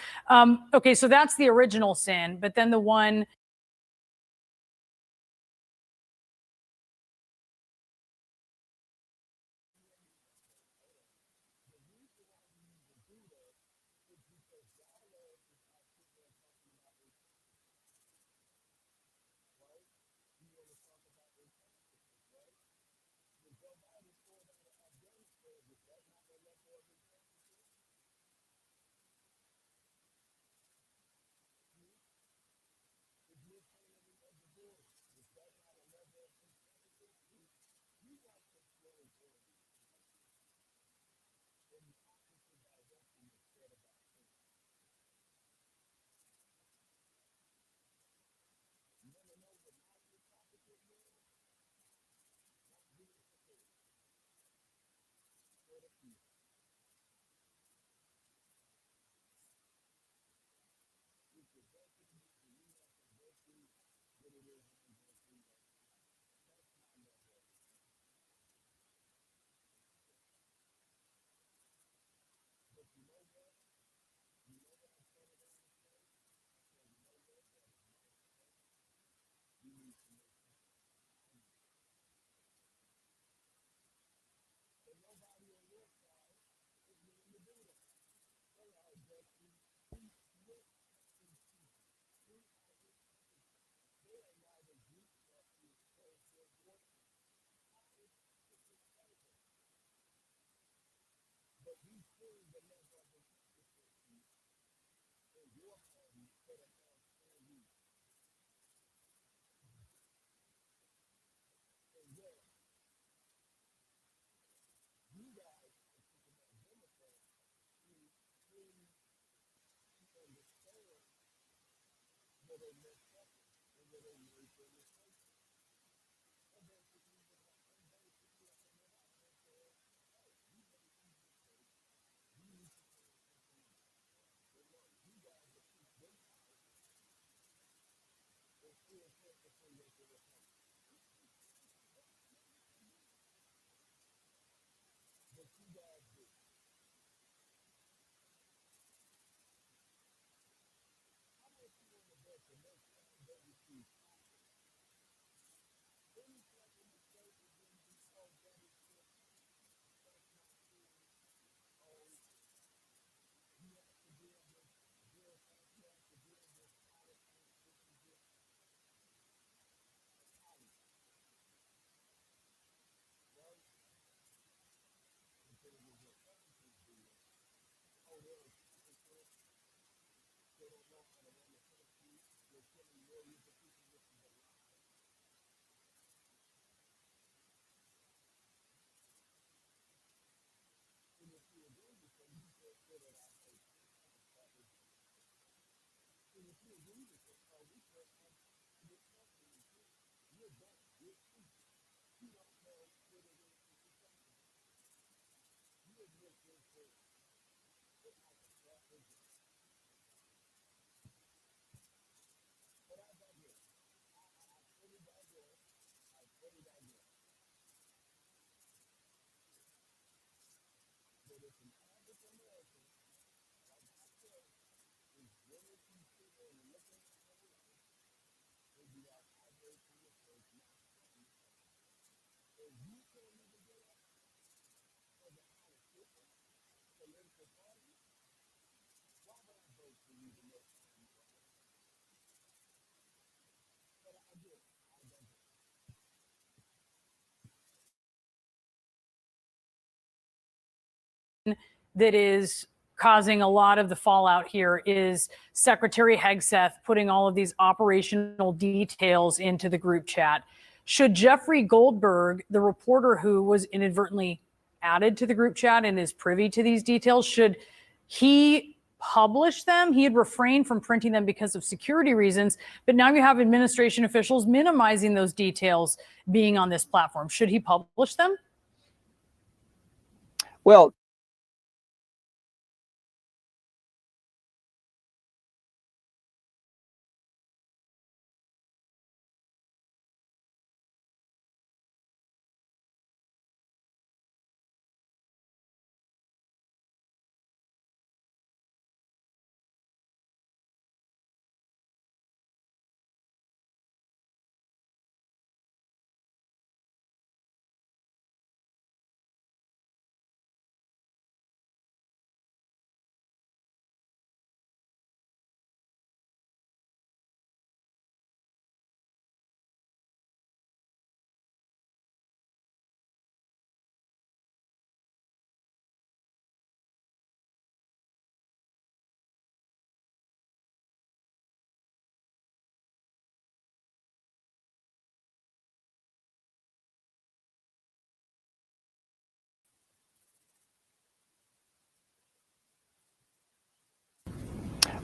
Okay, so that's the original sin. But then the one that is causing a lot of the fallout here is Secretary Hegseth putting all of these operational details into the group chat. Should Jeffrey Goldberg, the reporter who was inadvertently added to the group chat and is privy to these details, should he publish them? He had refrained from printing them because of security reasons, but now you have administration officials minimizing those details being on this platform. Should he publish them?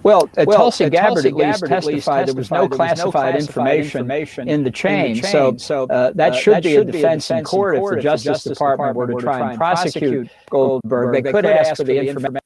Well, Tulsi Gabbard at least testified there was no classified information in the chain. So that should be a defense in court if the Justice Department were to try and prosecute Goldberg. They could ask for the information.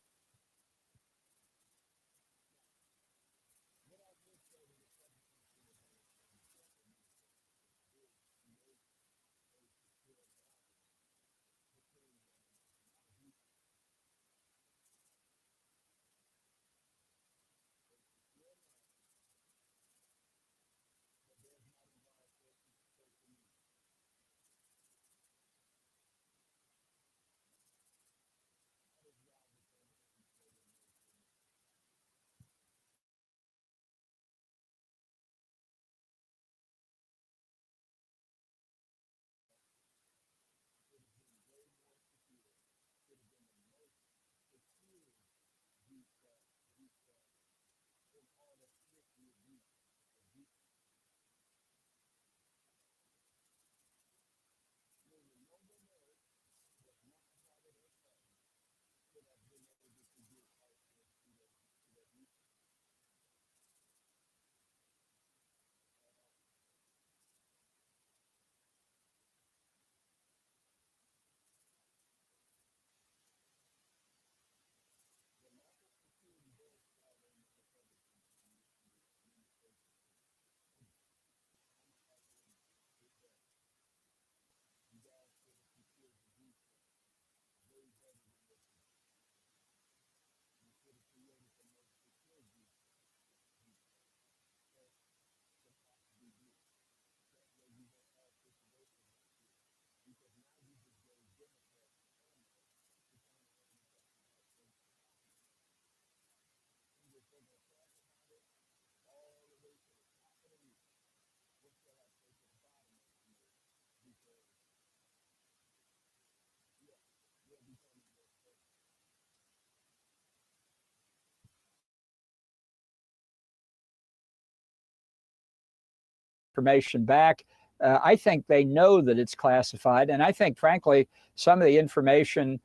Information back. I think they know that it's classified, and I think, frankly, some of the information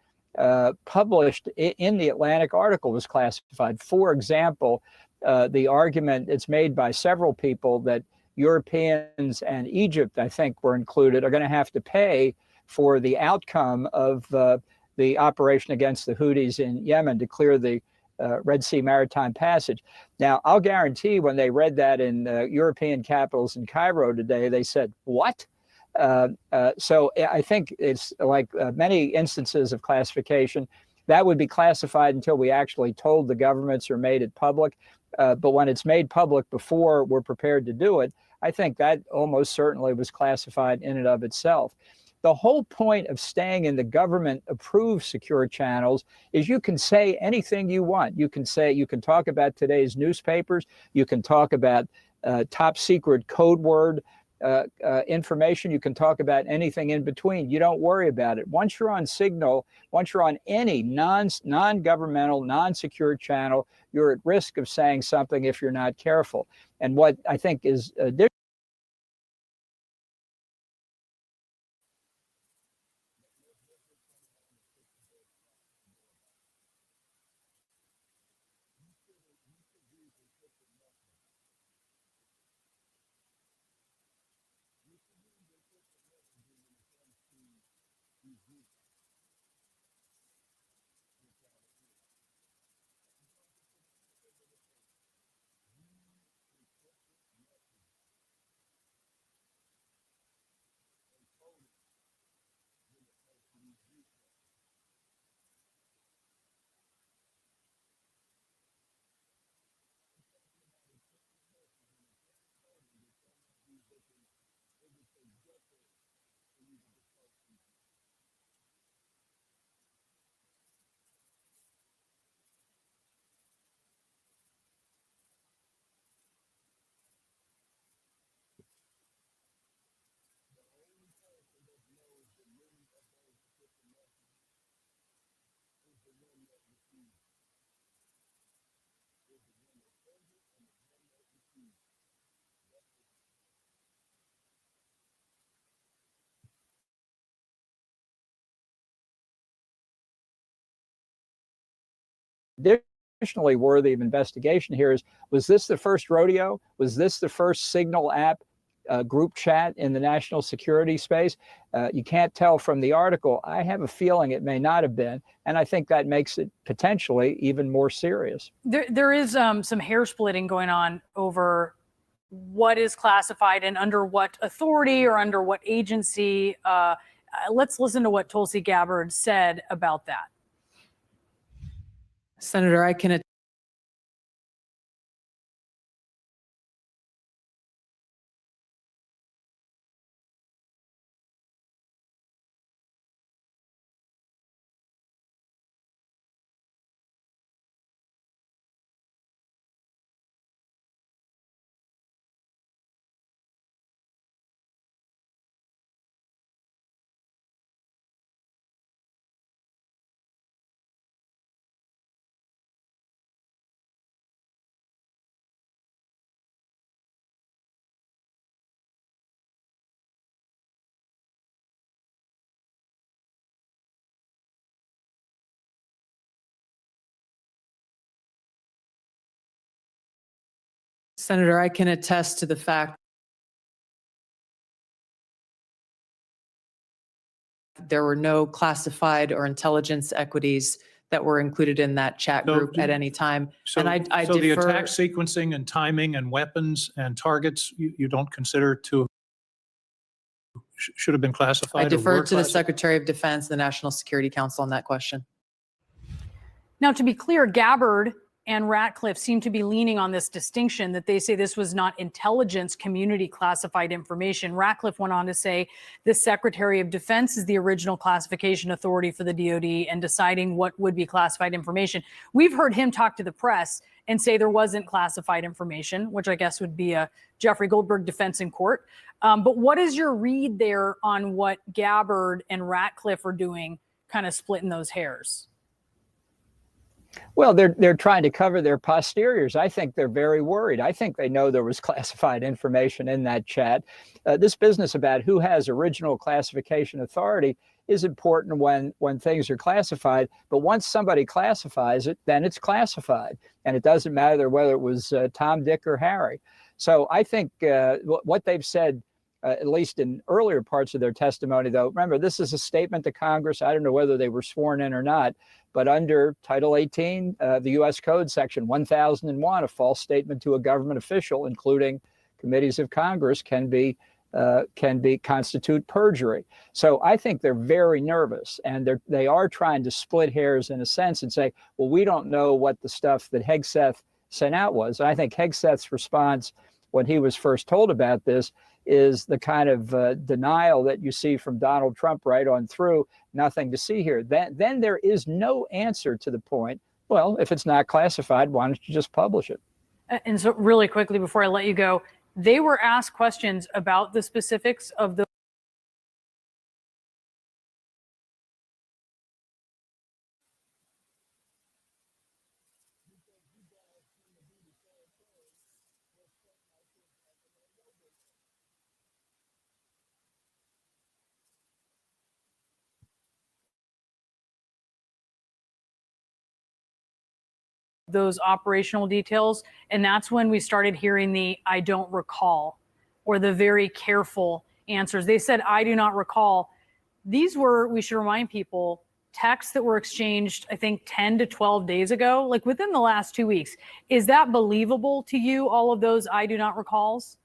published in the Atlantic article was classified. For example, the argument that's made by several people that Europeans and Egypt, I think, were included, are going to have to pay for the outcome of the operation against the Houthis in Yemen to clear the Red Sea maritime passage. Now, I'll guarantee when they read that in European capitals in Cairo today, they said, what? So I think it's like many instances of classification, that would be classified until we actually told the governments or made it public. But when it's made public before we're prepared to do it, I think that almost certainly was classified in and of itself. The whole point of staying in the government-approved secure channels is you can say anything you want. You can talk about today's newspapers. You can talk about top secret code word information. You can talk about anything in between. You don't worry about it. Once you're on Signal, once you're on any non-governmental, non-secure channel, you're at risk of saying something if you're not careful. And what I think is additionally worthy of investigation here is, was this the first rodeo? Was this the first Signal app group chat in the national security space? You can't tell from the article. I have a feeling it may not have been, and I think that makes it potentially even more serious. There is some hair splitting going on over what is classified and under what authority or under what agency. Let's listen to what Tulsi Gabbard said about that. Senator, I can Senator, I can attest to the fact there were no classified or intelligence equities that were included in that chat group at any time. And I so the defer. attack sequencing and timing and weapons and targets, you don't consider to should have been classified? I or defer were to the classified? Secretary of Defense, the National Security Council on that question. Now, to be clear, Gabbard and Ratcliffe seem to be leaning on this distinction that they say this was not intelligence community classified information. Ratcliffe went on to say the Secretary of Defense is the original classification authority for the DoD and deciding what would be classified information. We've heard him talk to the press and say there wasn't classified information, which I guess would be a Jeffrey Goldberg defense in court. But what is your read there on what Gabbard and Ratcliffe are doing, kind of splitting those hairs? Well, they're trying to cover their posteriors. I think they're very worried. I think they know there was classified information in that chat. This business about who has original classification authority is important when things are classified. But once somebody classifies it, then it's classified. And it doesn't matter whether it was Tom, Dick, or Harry. So I think what they've said, at least in earlier parts of their testimony, though, remember, this is a statement to Congress. I don't know whether they were sworn in or not, but under Title 18, the U.S. Code, Section 1001, a false statement to a government official, including committees of Congress, can constitute perjury. So I think they're very nervous, and they are trying to split hairs in a sense and say, well, we don't know what the stuff that Hegseth sent out was. And I think Hegseth's response when he was first told about this is the kind of denial that you see from Donald Trump right on through, nothing to see here. Then there is no answer to the point, well, if it's not classified, why don't you just publish it? And so really quickly before I let you go, They were asked questions about the specifics of the those operational details. And that's when we started hearing the I don't recall or the very careful answers. They said, I do not recall. These were, we should remind people, texts that were exchanged, I think 10 to 12 days ago, like within the last 2 weeks. Is that believable to you, all of those I do not recalls?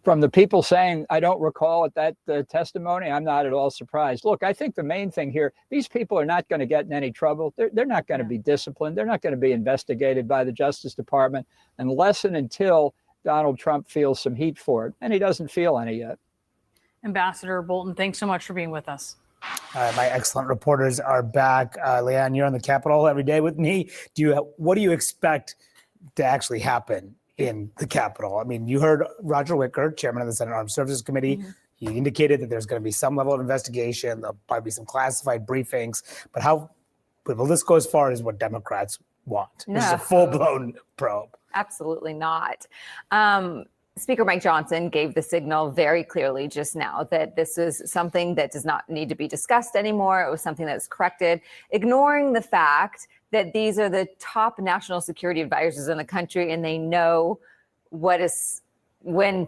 From the people saying, I don't recall at that testimony, I'm not at all surprised. Look, I think the main thing here, these people are not going to get in any trouble. They're not going to be disciplined. They're not going to be investigated by the Justice Department unless and until Donald Trump feels some heat for it. And he doesn't feel any yet. Ambassador Bolton, thanks so much for being with us. My excellent reporters are back. Leanne, you're on the Capitol every day with me. What do you expect to actually happen in the Capitol? I mean, you heard Roger Wicker, chairman of the Senate Armed Services Committee. Mm-hmm. He indicated that there's going to be some level of investigation. There'll probably be some classified briefings. But will this go as far as what Democrats want? No. This is a full-blown probe. Absolutely not. Speaker Mike Johnson gave the signal very clearly just now that this is something that does not need to be discussed anymore. It was something that's corrected, ignoring the fact that these are the top national security advisors in the country, and they know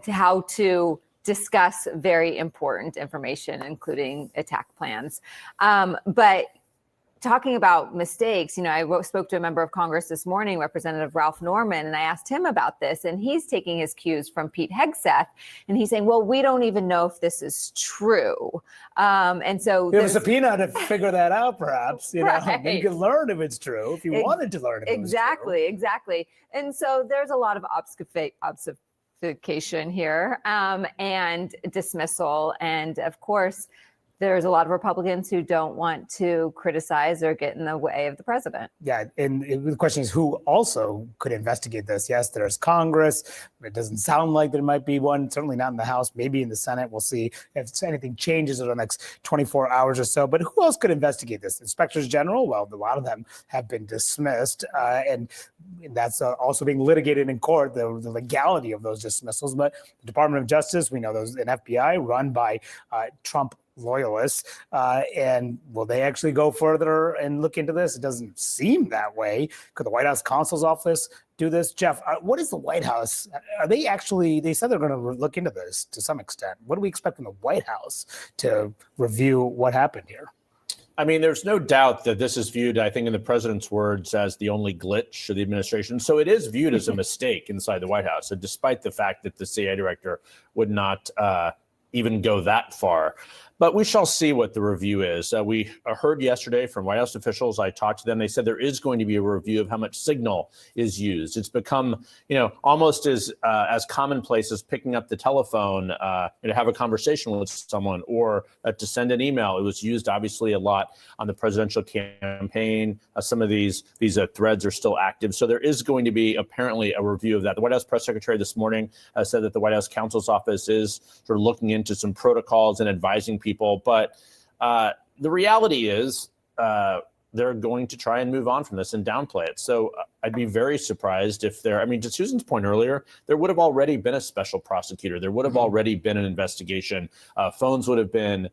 how to discuss very important information, including attack plans. But talking about mistakes, I spoke to a member of Congress this morning, Representative Ralph Norman, and I asked him about this, and he's taking his cues from Pete Hegseth, and he's saying, well, we don't even know if this is true. And so we have a subpoena to figure that out, perhaps. Right. You can learn if it's true, if you wanted to learn if it was true. Exactly. And so there's a lot of obfuscation here and dismissal. And of course, there's a lot of Republicans who don't want to criticize or get in the way of the president. Yeah, and the question is who also could investigate this? Yes, there's Congress. It doesn't sound like there might be one, certainly not in the House, maybe in the Senate. We'll see if anything changes over the next 24 hours or so. But who else could investigate this? Inspectors General? Well, a lot of them have been dismissed, and that's also being litigated in court, the legality of those dismissals. But the Department of Justice, we know those an FBI run by Trump loyalists, and will they actually go further and look into this? It doesn't seem that way. Could the White House counsel's office do this? Jeff, what is the White House? They said they're going to look into this to some extent. What do we expect from the White House to review what happened here? I mean, there's no doubt that this is viewed, I think, in the president's words, as the only glitch of the administration. So it is viewed as a mistake inside the White House, despite the fact that the CIA director would not even go that far. But we shall see what the review is. We heard yesterday from White House officials. I talked to them. They said there is going to be a review of how much signal is used. It's become, almost as commonplace as picking up the telephone to have a conversation with someone or to send an email. It was used obviously a lot on the presidential campaign. Some of these threads are still active. So there is going to be apparently a review of that. The White House press secretary this morning said that the White House counsel's office is sort of looking into some protocols and advising people. But the reality is they're going to try and move on from this and downplay it. So I'd be very surprised if to Susan's point earlier, there would have already been a special prosecutor. There would have already been an investigation. Phones would have been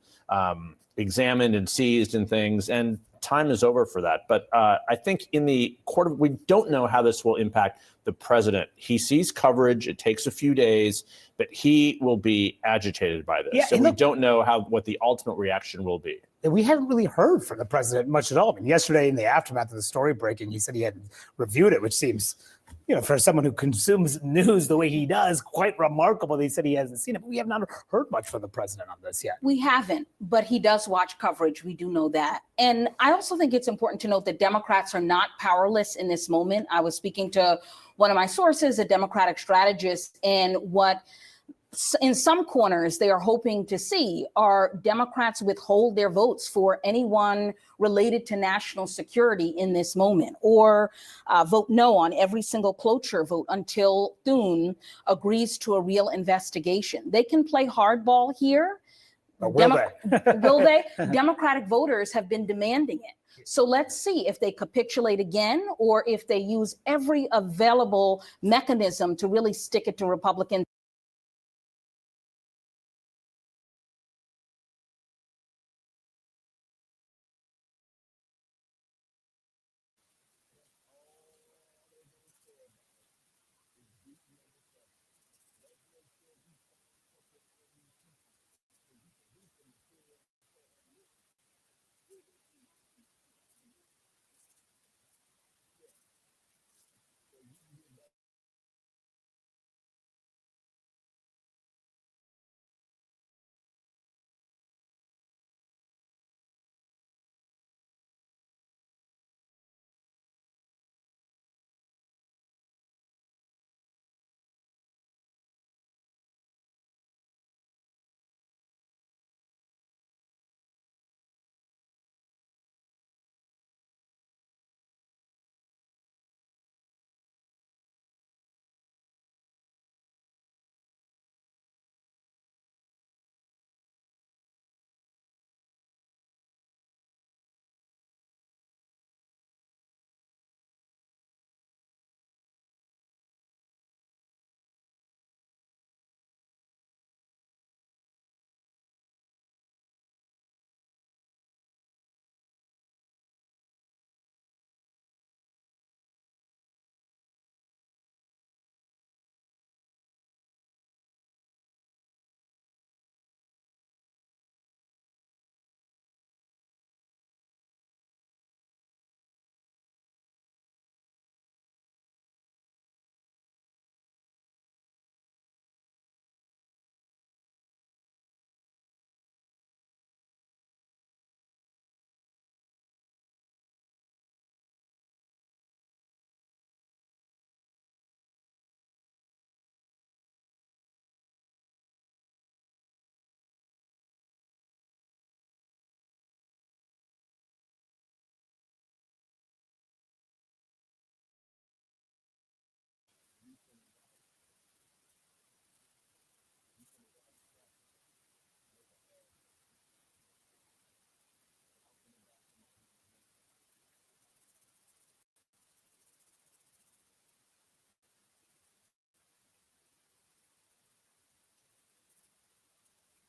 examined and seized and things. And time is over for that. But I think in the court, we don't know how this will impact the president. He sees coverage. It takes a few days, but he will be agitated by this. Yeah, so we don't know what the ultimate reaction will be. We haven't really heard from the president much at all. I mean, yesterday in the aftermath of the story breaking, he said he hadn't reviewed it, which seems, for someone who consumes news the way he does, quite remarkable. They said he hasn't seen it, but we have not heard much from the president on this yet. We haven't, but he does watch coverage. We do know that. And I also think it's important to note that Democrats are not powerless in this moment. I was speaking to one of my sources, a Democratic strategist, and what in some corners, they are hoping to see are Democrats withhold their votes for anyone related to national security in this moment, or vote no on every single cloture vote until Thune agrees to a real investigation. They can play hardball here. Or will they? Will they? Democratic voters have been demanding it. So let's see if they capitulate again, or if they use every available mechanism to really stick it to Republicans.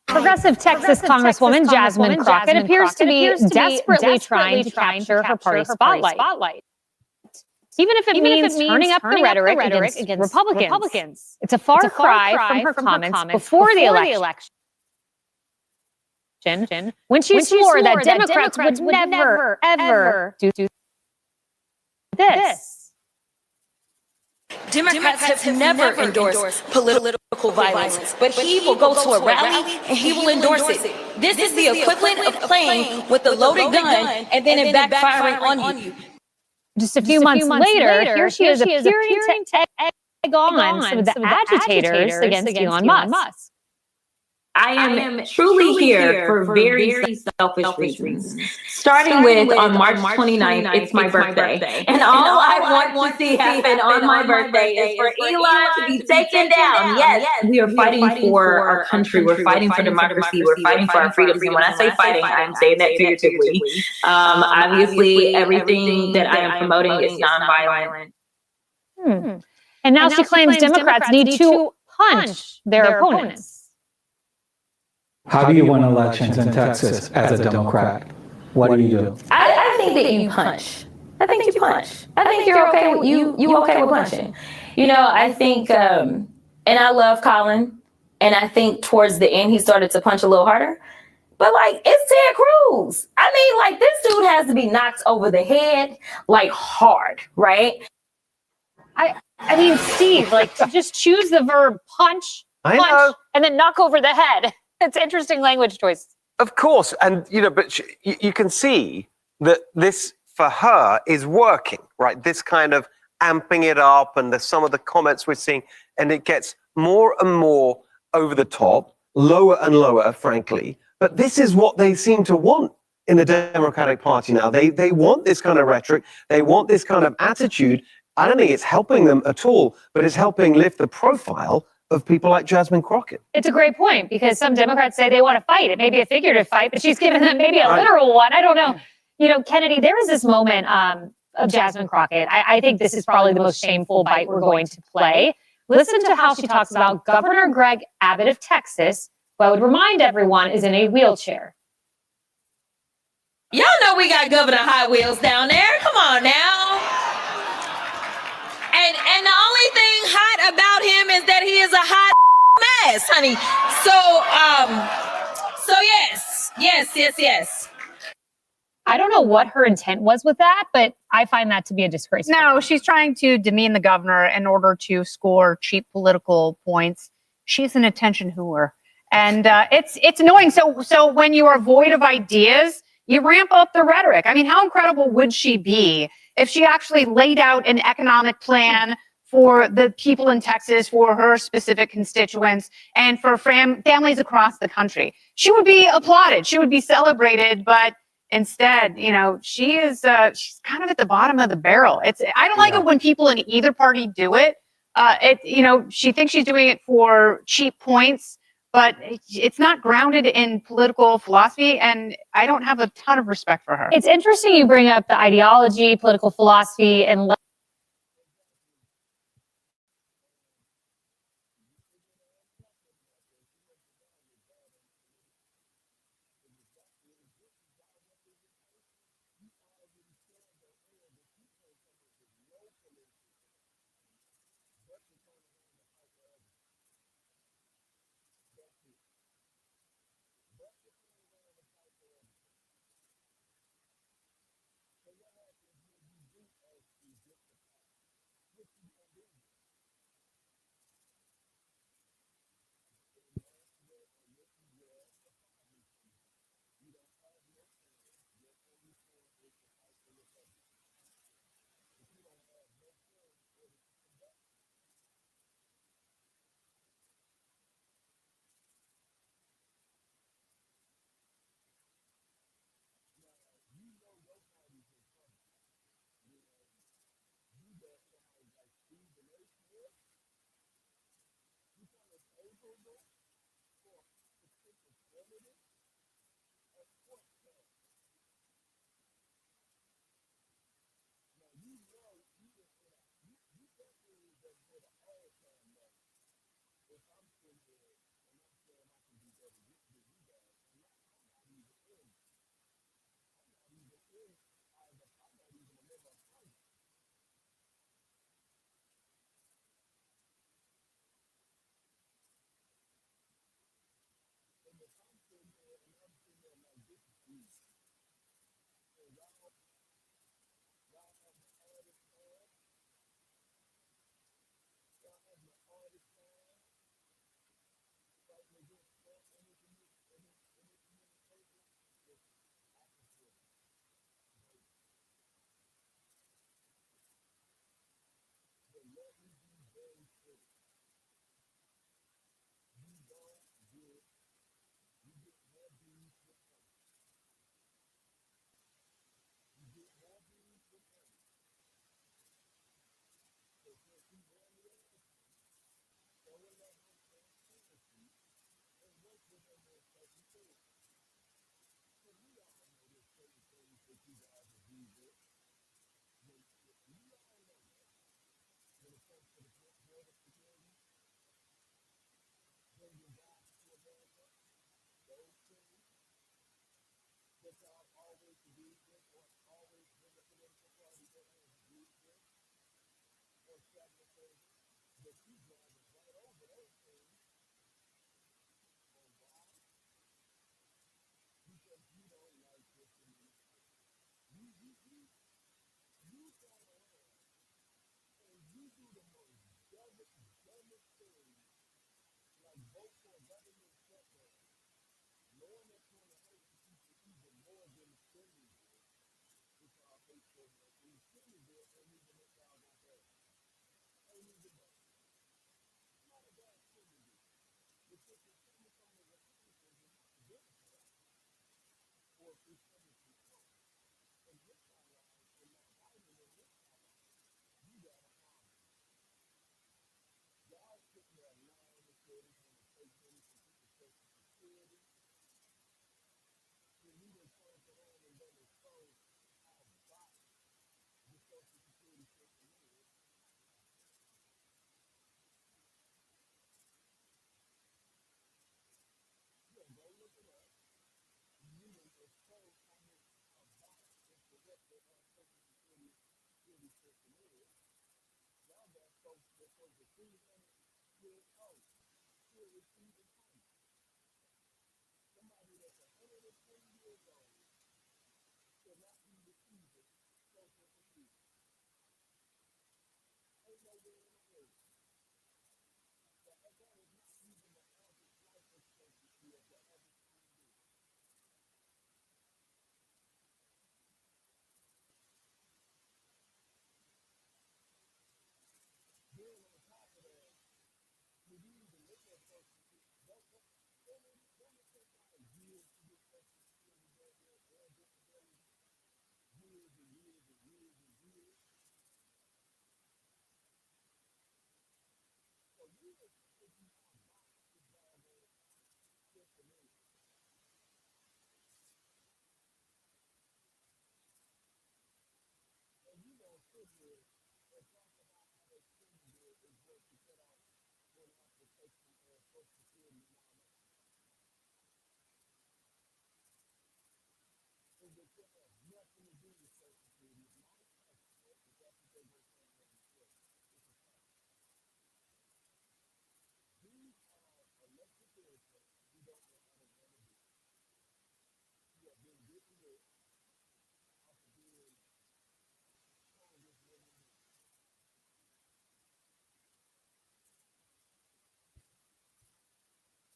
Progressive Texas Congresswoman Jasmine Crockett appears to be desperately trying to capture her party's spotlight. Even if it means turning up the rhetoric against Republicans. It's a far cry from her comments before the election, when she swore that Democrats would never, ever do this. Democrats have never endorsed political violence, but he will go to a rally and he will endorse it. This is the equivalent of playing with a loaded gun and then it backfiring on you. Just a few months later, here she is appearing to egg on some of the agitators against Elon Musk. I am truly here for very selfish reasons. Starting with on March 29th, it's my birthday. And all I want to see happen on my birthday is for Elon to be taken down. Yes, we are fighting for our country. We're fighting for democracy. We're fighting for our freedoms. And when I say fighting, I'm saying that figuratively. Obviously, everything that I am promoting is nonviolent. And now she claims Democrats need to punch their opponents. How do you win elections in Texas as a Democrat? What do you do? I think that you punch. I think you punch. I think you're okay with you okay with punching. You know, I think and I love Colin, and I think towards the end he started to punch a little harder. But like, it's Ted Cruz. I mean, like, this dude has to be knocked over the head like hard, right? I mean, Steve, like, to just choose the verb punch, and then knock over the head. It's interesting language choice. Of course. And, but you can see that this, for her, is working, right? This kind of amping it up and some of the comments we're seeing, and it gets more and more over the top, lower and lower, frankly. But this is what they seem to want in the Democratic Party now. They want this kind of rhetoric. They want this kind of attitude. I don't think it's helping them at all, but it's helping lift the profile of people like Jasmine Crockett. It's a great point because some Democrats say they want to fight. It may be a figurative fight, but she's given them maybe a literal one. I don't know. You know, Kennedy, there was this moment of Jasmine Crockett. I think this is probably the most shameful bite we're going to play. Listen to how she talks about Governor Greg Abbott of Texas, who I would remind everyone is in a wheelchair. Y'all know we got Governor Hot Wheels down there. Come on now. And the only thing hot about him is that he is a hot mess, honey. So yes. I don't know what her intent was with that, but I find that to be a disgrace. No, she's trying to demean the governor in order to score cheap political points. She's an attention whore. And it's annoying. So when you are void of ideas, you ramp up the rhetoric. I mean, how incredible would she be if she actually laid out an economic plan for the people in Texas, for her specific constituents, and for families across the country? She would be applauded. She would be celebrated. But instead, you know, she's kind of at the bottom of the barrel. I don't like it when people in either party do it. She thinks she's doing it for cheap points, but it's not grounded in political philosophy, and I don't have a ton of respect for her. It's interesting you bring up the ideology, political philosophy, and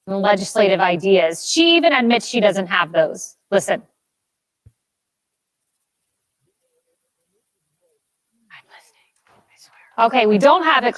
Legislative ideas. She even admits she doesn't have those. Listen. I'm listening. I swear. Okay, we don't have it.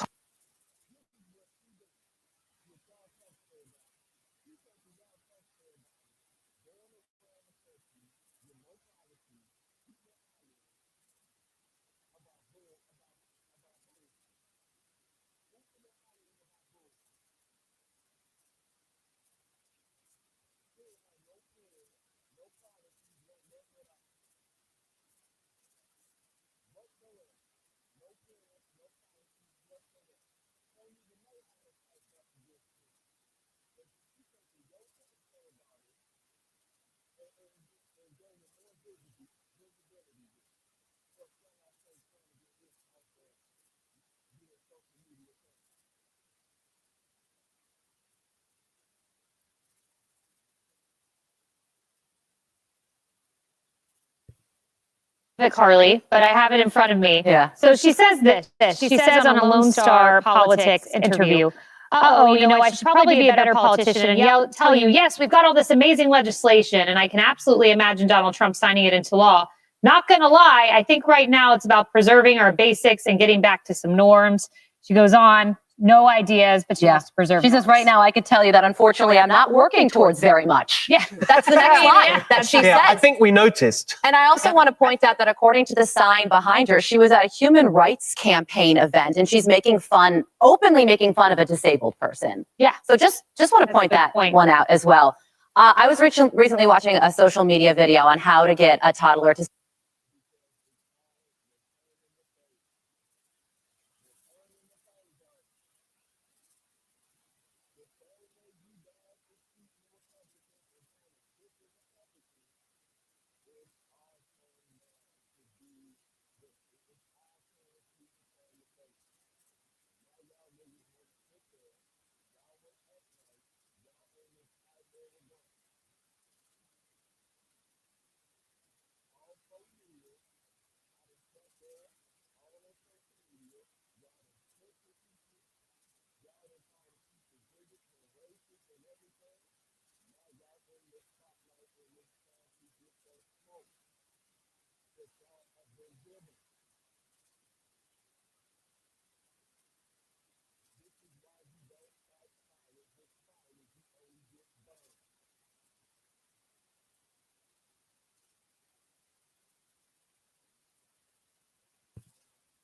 Carly, but I have it in front of me. Yeah. So she says this. She says on a Lone Star Politics interview, I should probably be a better politician and tell you, yes, we've got all this amazing legislation, and I can absolutely imagine Donald Trump signing it into law. Not gonna lie, I think right now it's about preserving our basics and getting back to some norms. She goes on, no ideas, but she has to preserve. She says, right now, I could tell you that unfortunately I'm not working towards very much. Yeah. That's the next line that she says. I think we noticed. And I also want to point out that according to the sign behind her, she was at a human rights campaign event and she's openly making fun of a disabled person. Yeah. So just want to point that one out as well. I was recently watching a social media video on how to get a toddler to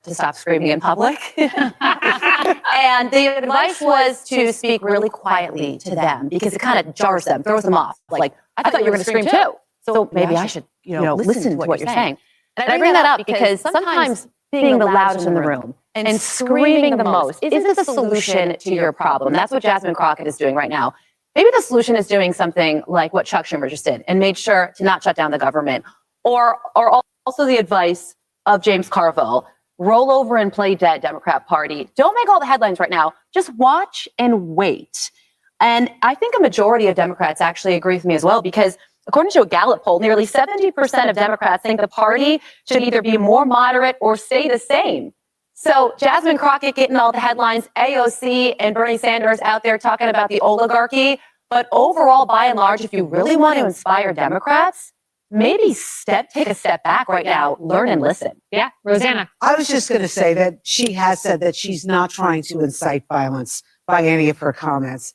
to stop screaming in public. And the advice was to speak really quietly to them because it kind of jars them, throws them off. Like, I thought you were going to scream too. So maybe I should, listen to what you're saying. And I bring that up because sometimes being the loudest in the room and screaming the most isn't the solution to your problem. That's what Jasmine Crockett is doing right now. Maybe the solution is doing something like what Chuck Schumer just did and made sure to not shut down the government. Or also the advice of James Carville, roll over and play dead, Democrat Party. Don't make all the headlines right now. Just watch and wait. And I think a majority of Democrats actually agree with me as well, because according to a Gallup poll, nearly 70% of Democrats think the party should either be more moderate or stay the same. So Jasmine Crockett getting all the headlines, AOC and Bernie Sanders out there talking about the oligarchy. But overall, by and large, if you really want to inspire Democrats, maybe take a step back right now, learn and listen. Yeah, Rosanna. I was just going to say that she has said that she's not trying to incite violence by any of her comments.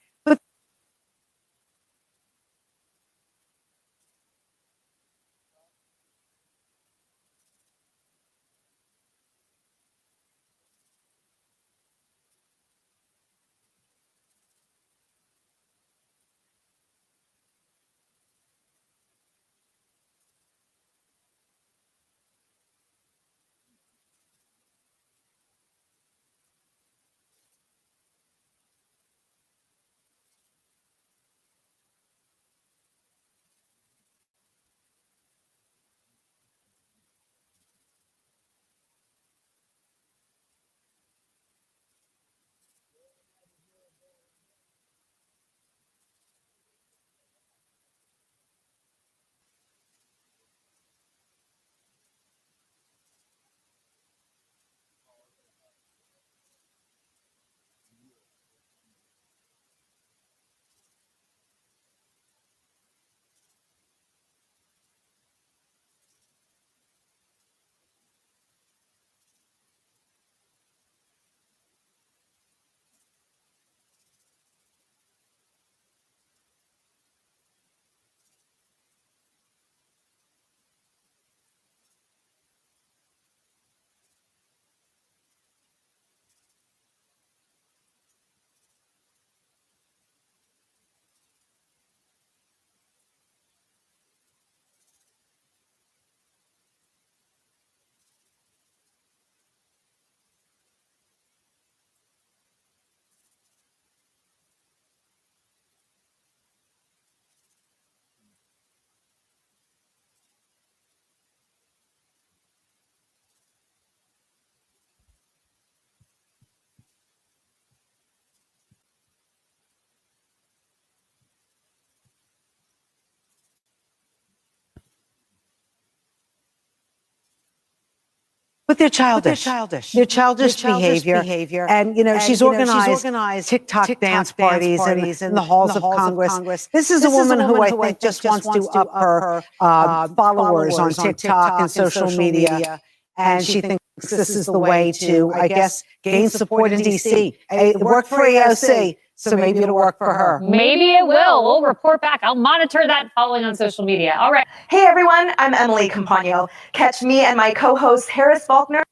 But they're childish. They're childish behavior. And, she's organized TikTok dance parties in the halls of Congress. This is a woman who I think just wants to up her followers on TikTok and social media. And she thinks this is the way to, I guess, gain support in D.C. It worked for AOC, so maybe it'll work for her. Maybe it will. We'll report back. I'll monitor that following on social media. All right. Hey everyone, I'm Emily Campagno. Catch me and my co-host Harris Faulkner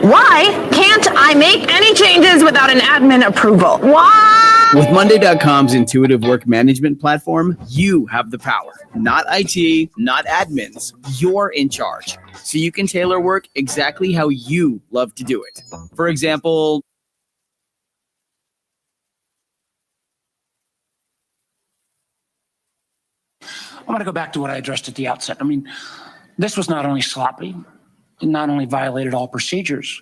Why can't I make any changes without an admin approval? Why? With Monday.com's intuitive work management platform, you have the power. Not IT, not admins. You're in charge. So you can tailor work exactly how you love to do it. For example, I want to go back to what I addressed at the outset. I mean, this was not only sloppy, it not only violated all procedures,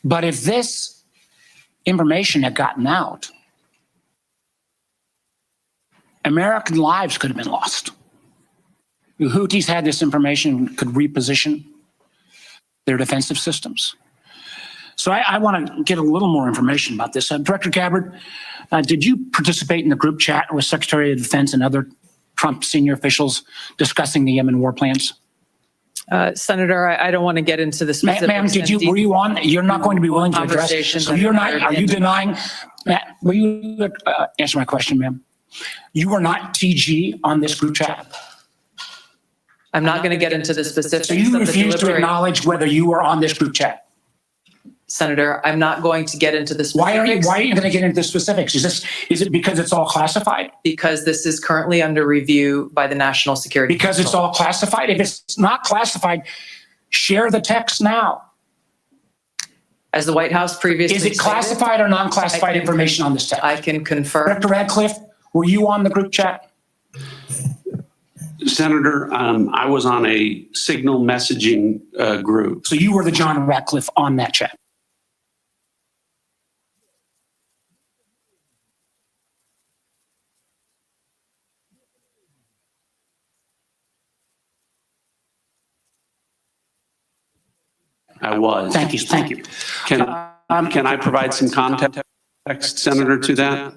but if this information had gotten out, American lives could have been lost. The Houthis had this information, could reposition their defensive systems. So I want to get a little more information about this. Director Gabbard, did you participate in the group chat with Secretary of Defense and other Trump senior officials discussing the Yemen war plans? Senator, I don't want to get into the specifics. Ma'am, were you on? You're not going to be willing to address. So you're not, are you denying, Matt, will you answer my question, ma'am? You were not TG on this group chat? I'm not going to get into the specifics. So you refuse to acknowledge whether you were on this group chat? Senator, I'm not going to get into the specifics. Why are you going to get into the specifics? Is it because it's all classified? Because this is currently under review by the National Security Because Council. it's all classified? If it's not classified, share the text now. As the White House previously Is it classified or non-classified information on this text? I can confirm. Director Radcliffe, were you on the group chat? Senator, I was on a Signal messaging group. So you were the John Ratcliffe on that chat? I was. Thank you. Thank you. Can I provide some context, Senator, to that?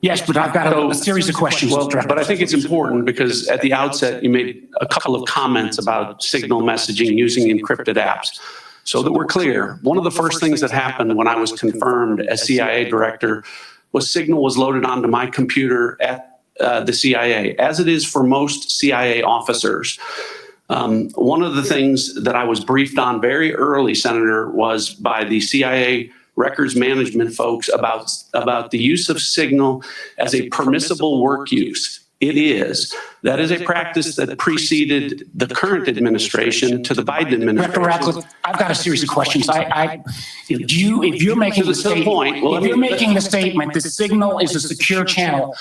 Yes, but I've got a series of questions. Well, but I think it's important because at the outset, you made a couple of comments about Signal messaging using encrypted apps. So that we're clear, one of the first things that happened when I was confirmed as CIA director was Signal was loaded onto my computer at the CIA, as it is for most CIA officers. One of the things that I was briefed on very early, Senator, was by the CIA records management folks about the use of Signal as a permissible work use. It is. That is a practice that preceded the current administration to the Biden administration. Director Ratcliffe, I've got a series of questions. If you're making the statement that Signal is a secure channel.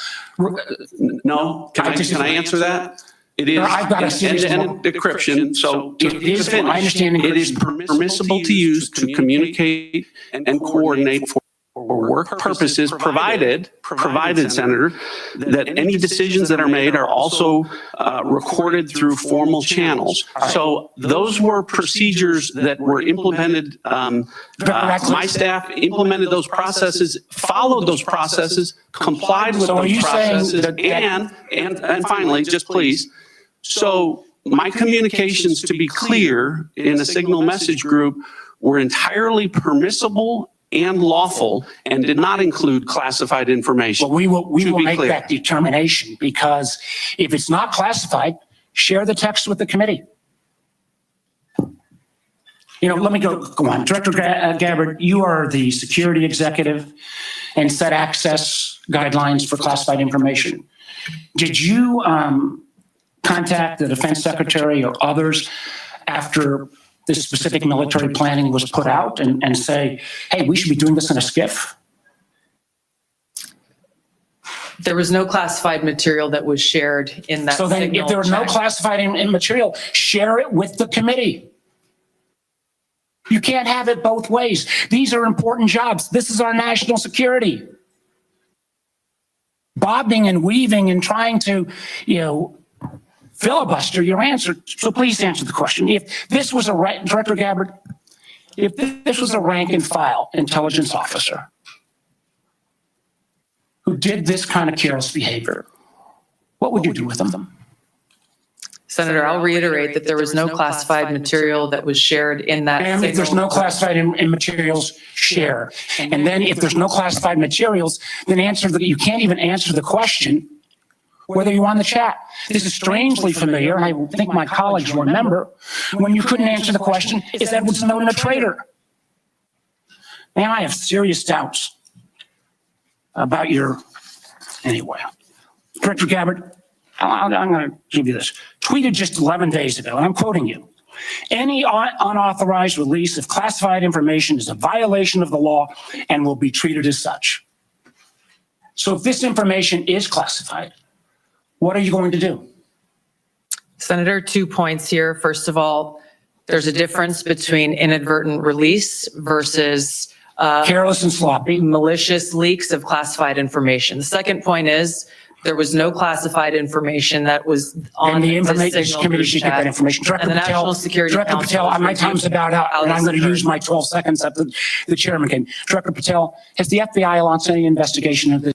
No, can I answer that? It is end-to-end decryption. So to finish, it is permissible to use to communicate and coordinate for work purposes, provided, Senator, that any decisions that are made are also recorded through formal channels. So those were procedures that were implemented. My staff implemented those processes, followed those processes, complied with those processes, and finally, just please. So my communications, to be clear, in a Signal message group were entirely permissible and lawful and did not include classified information. Well, we will make that determination, because if it's not classified, share the text with the committee. Let me go on. Director Gabbard, you are the security executive and set access guidelines for classified information. Did you contact the defense secretary or others after this specific military planning was put out and say, hey, we should be doing this in a SCIF? There was no classified material that was shared in that. So then if there were no classified material, share it with the committee. You can't have it both ways. These are important jobs. This is our national security. Bobbing and weaving and trying to, filibuster your answer. So please answer the question. If this was Director Gabbard, if this was a rank and file intelligence officer who did this kind of careless behavior, what would you do with them? Senator, I'll reiterate that there was no classified material that was shared in that. Ma'am, if there's no classified materials, share. And then if there's no classified materials, then you can't even answer the question whether you're on the chat. This is strangely familiar, and I think my colleagues will remember, when you couldn't answer the question, is Edward Snowden a traitor? Man, I have serious doubts about your, anyway. Director Gabbard, I'm going to give you this. Tweeted just 11 days ago, and I'm quoting you. Any unauthorized release of classified information is a violation of the law and will be treated as such. So if this information is classified, what are you going to do? Senator, 2 points here. First of all, there's a difference between inadvertent release versus careless and sloppy, malicious leaks of classified information. The second point is there was no classified information that was on and the information Signal committee should get that chat. information. Director And the Patel, National Security Director Council Patel, has my time's about out, and I'm going to occurred. use my 12 seconds after the chairman came. Director Patel, has the FBI launched any investigation of this?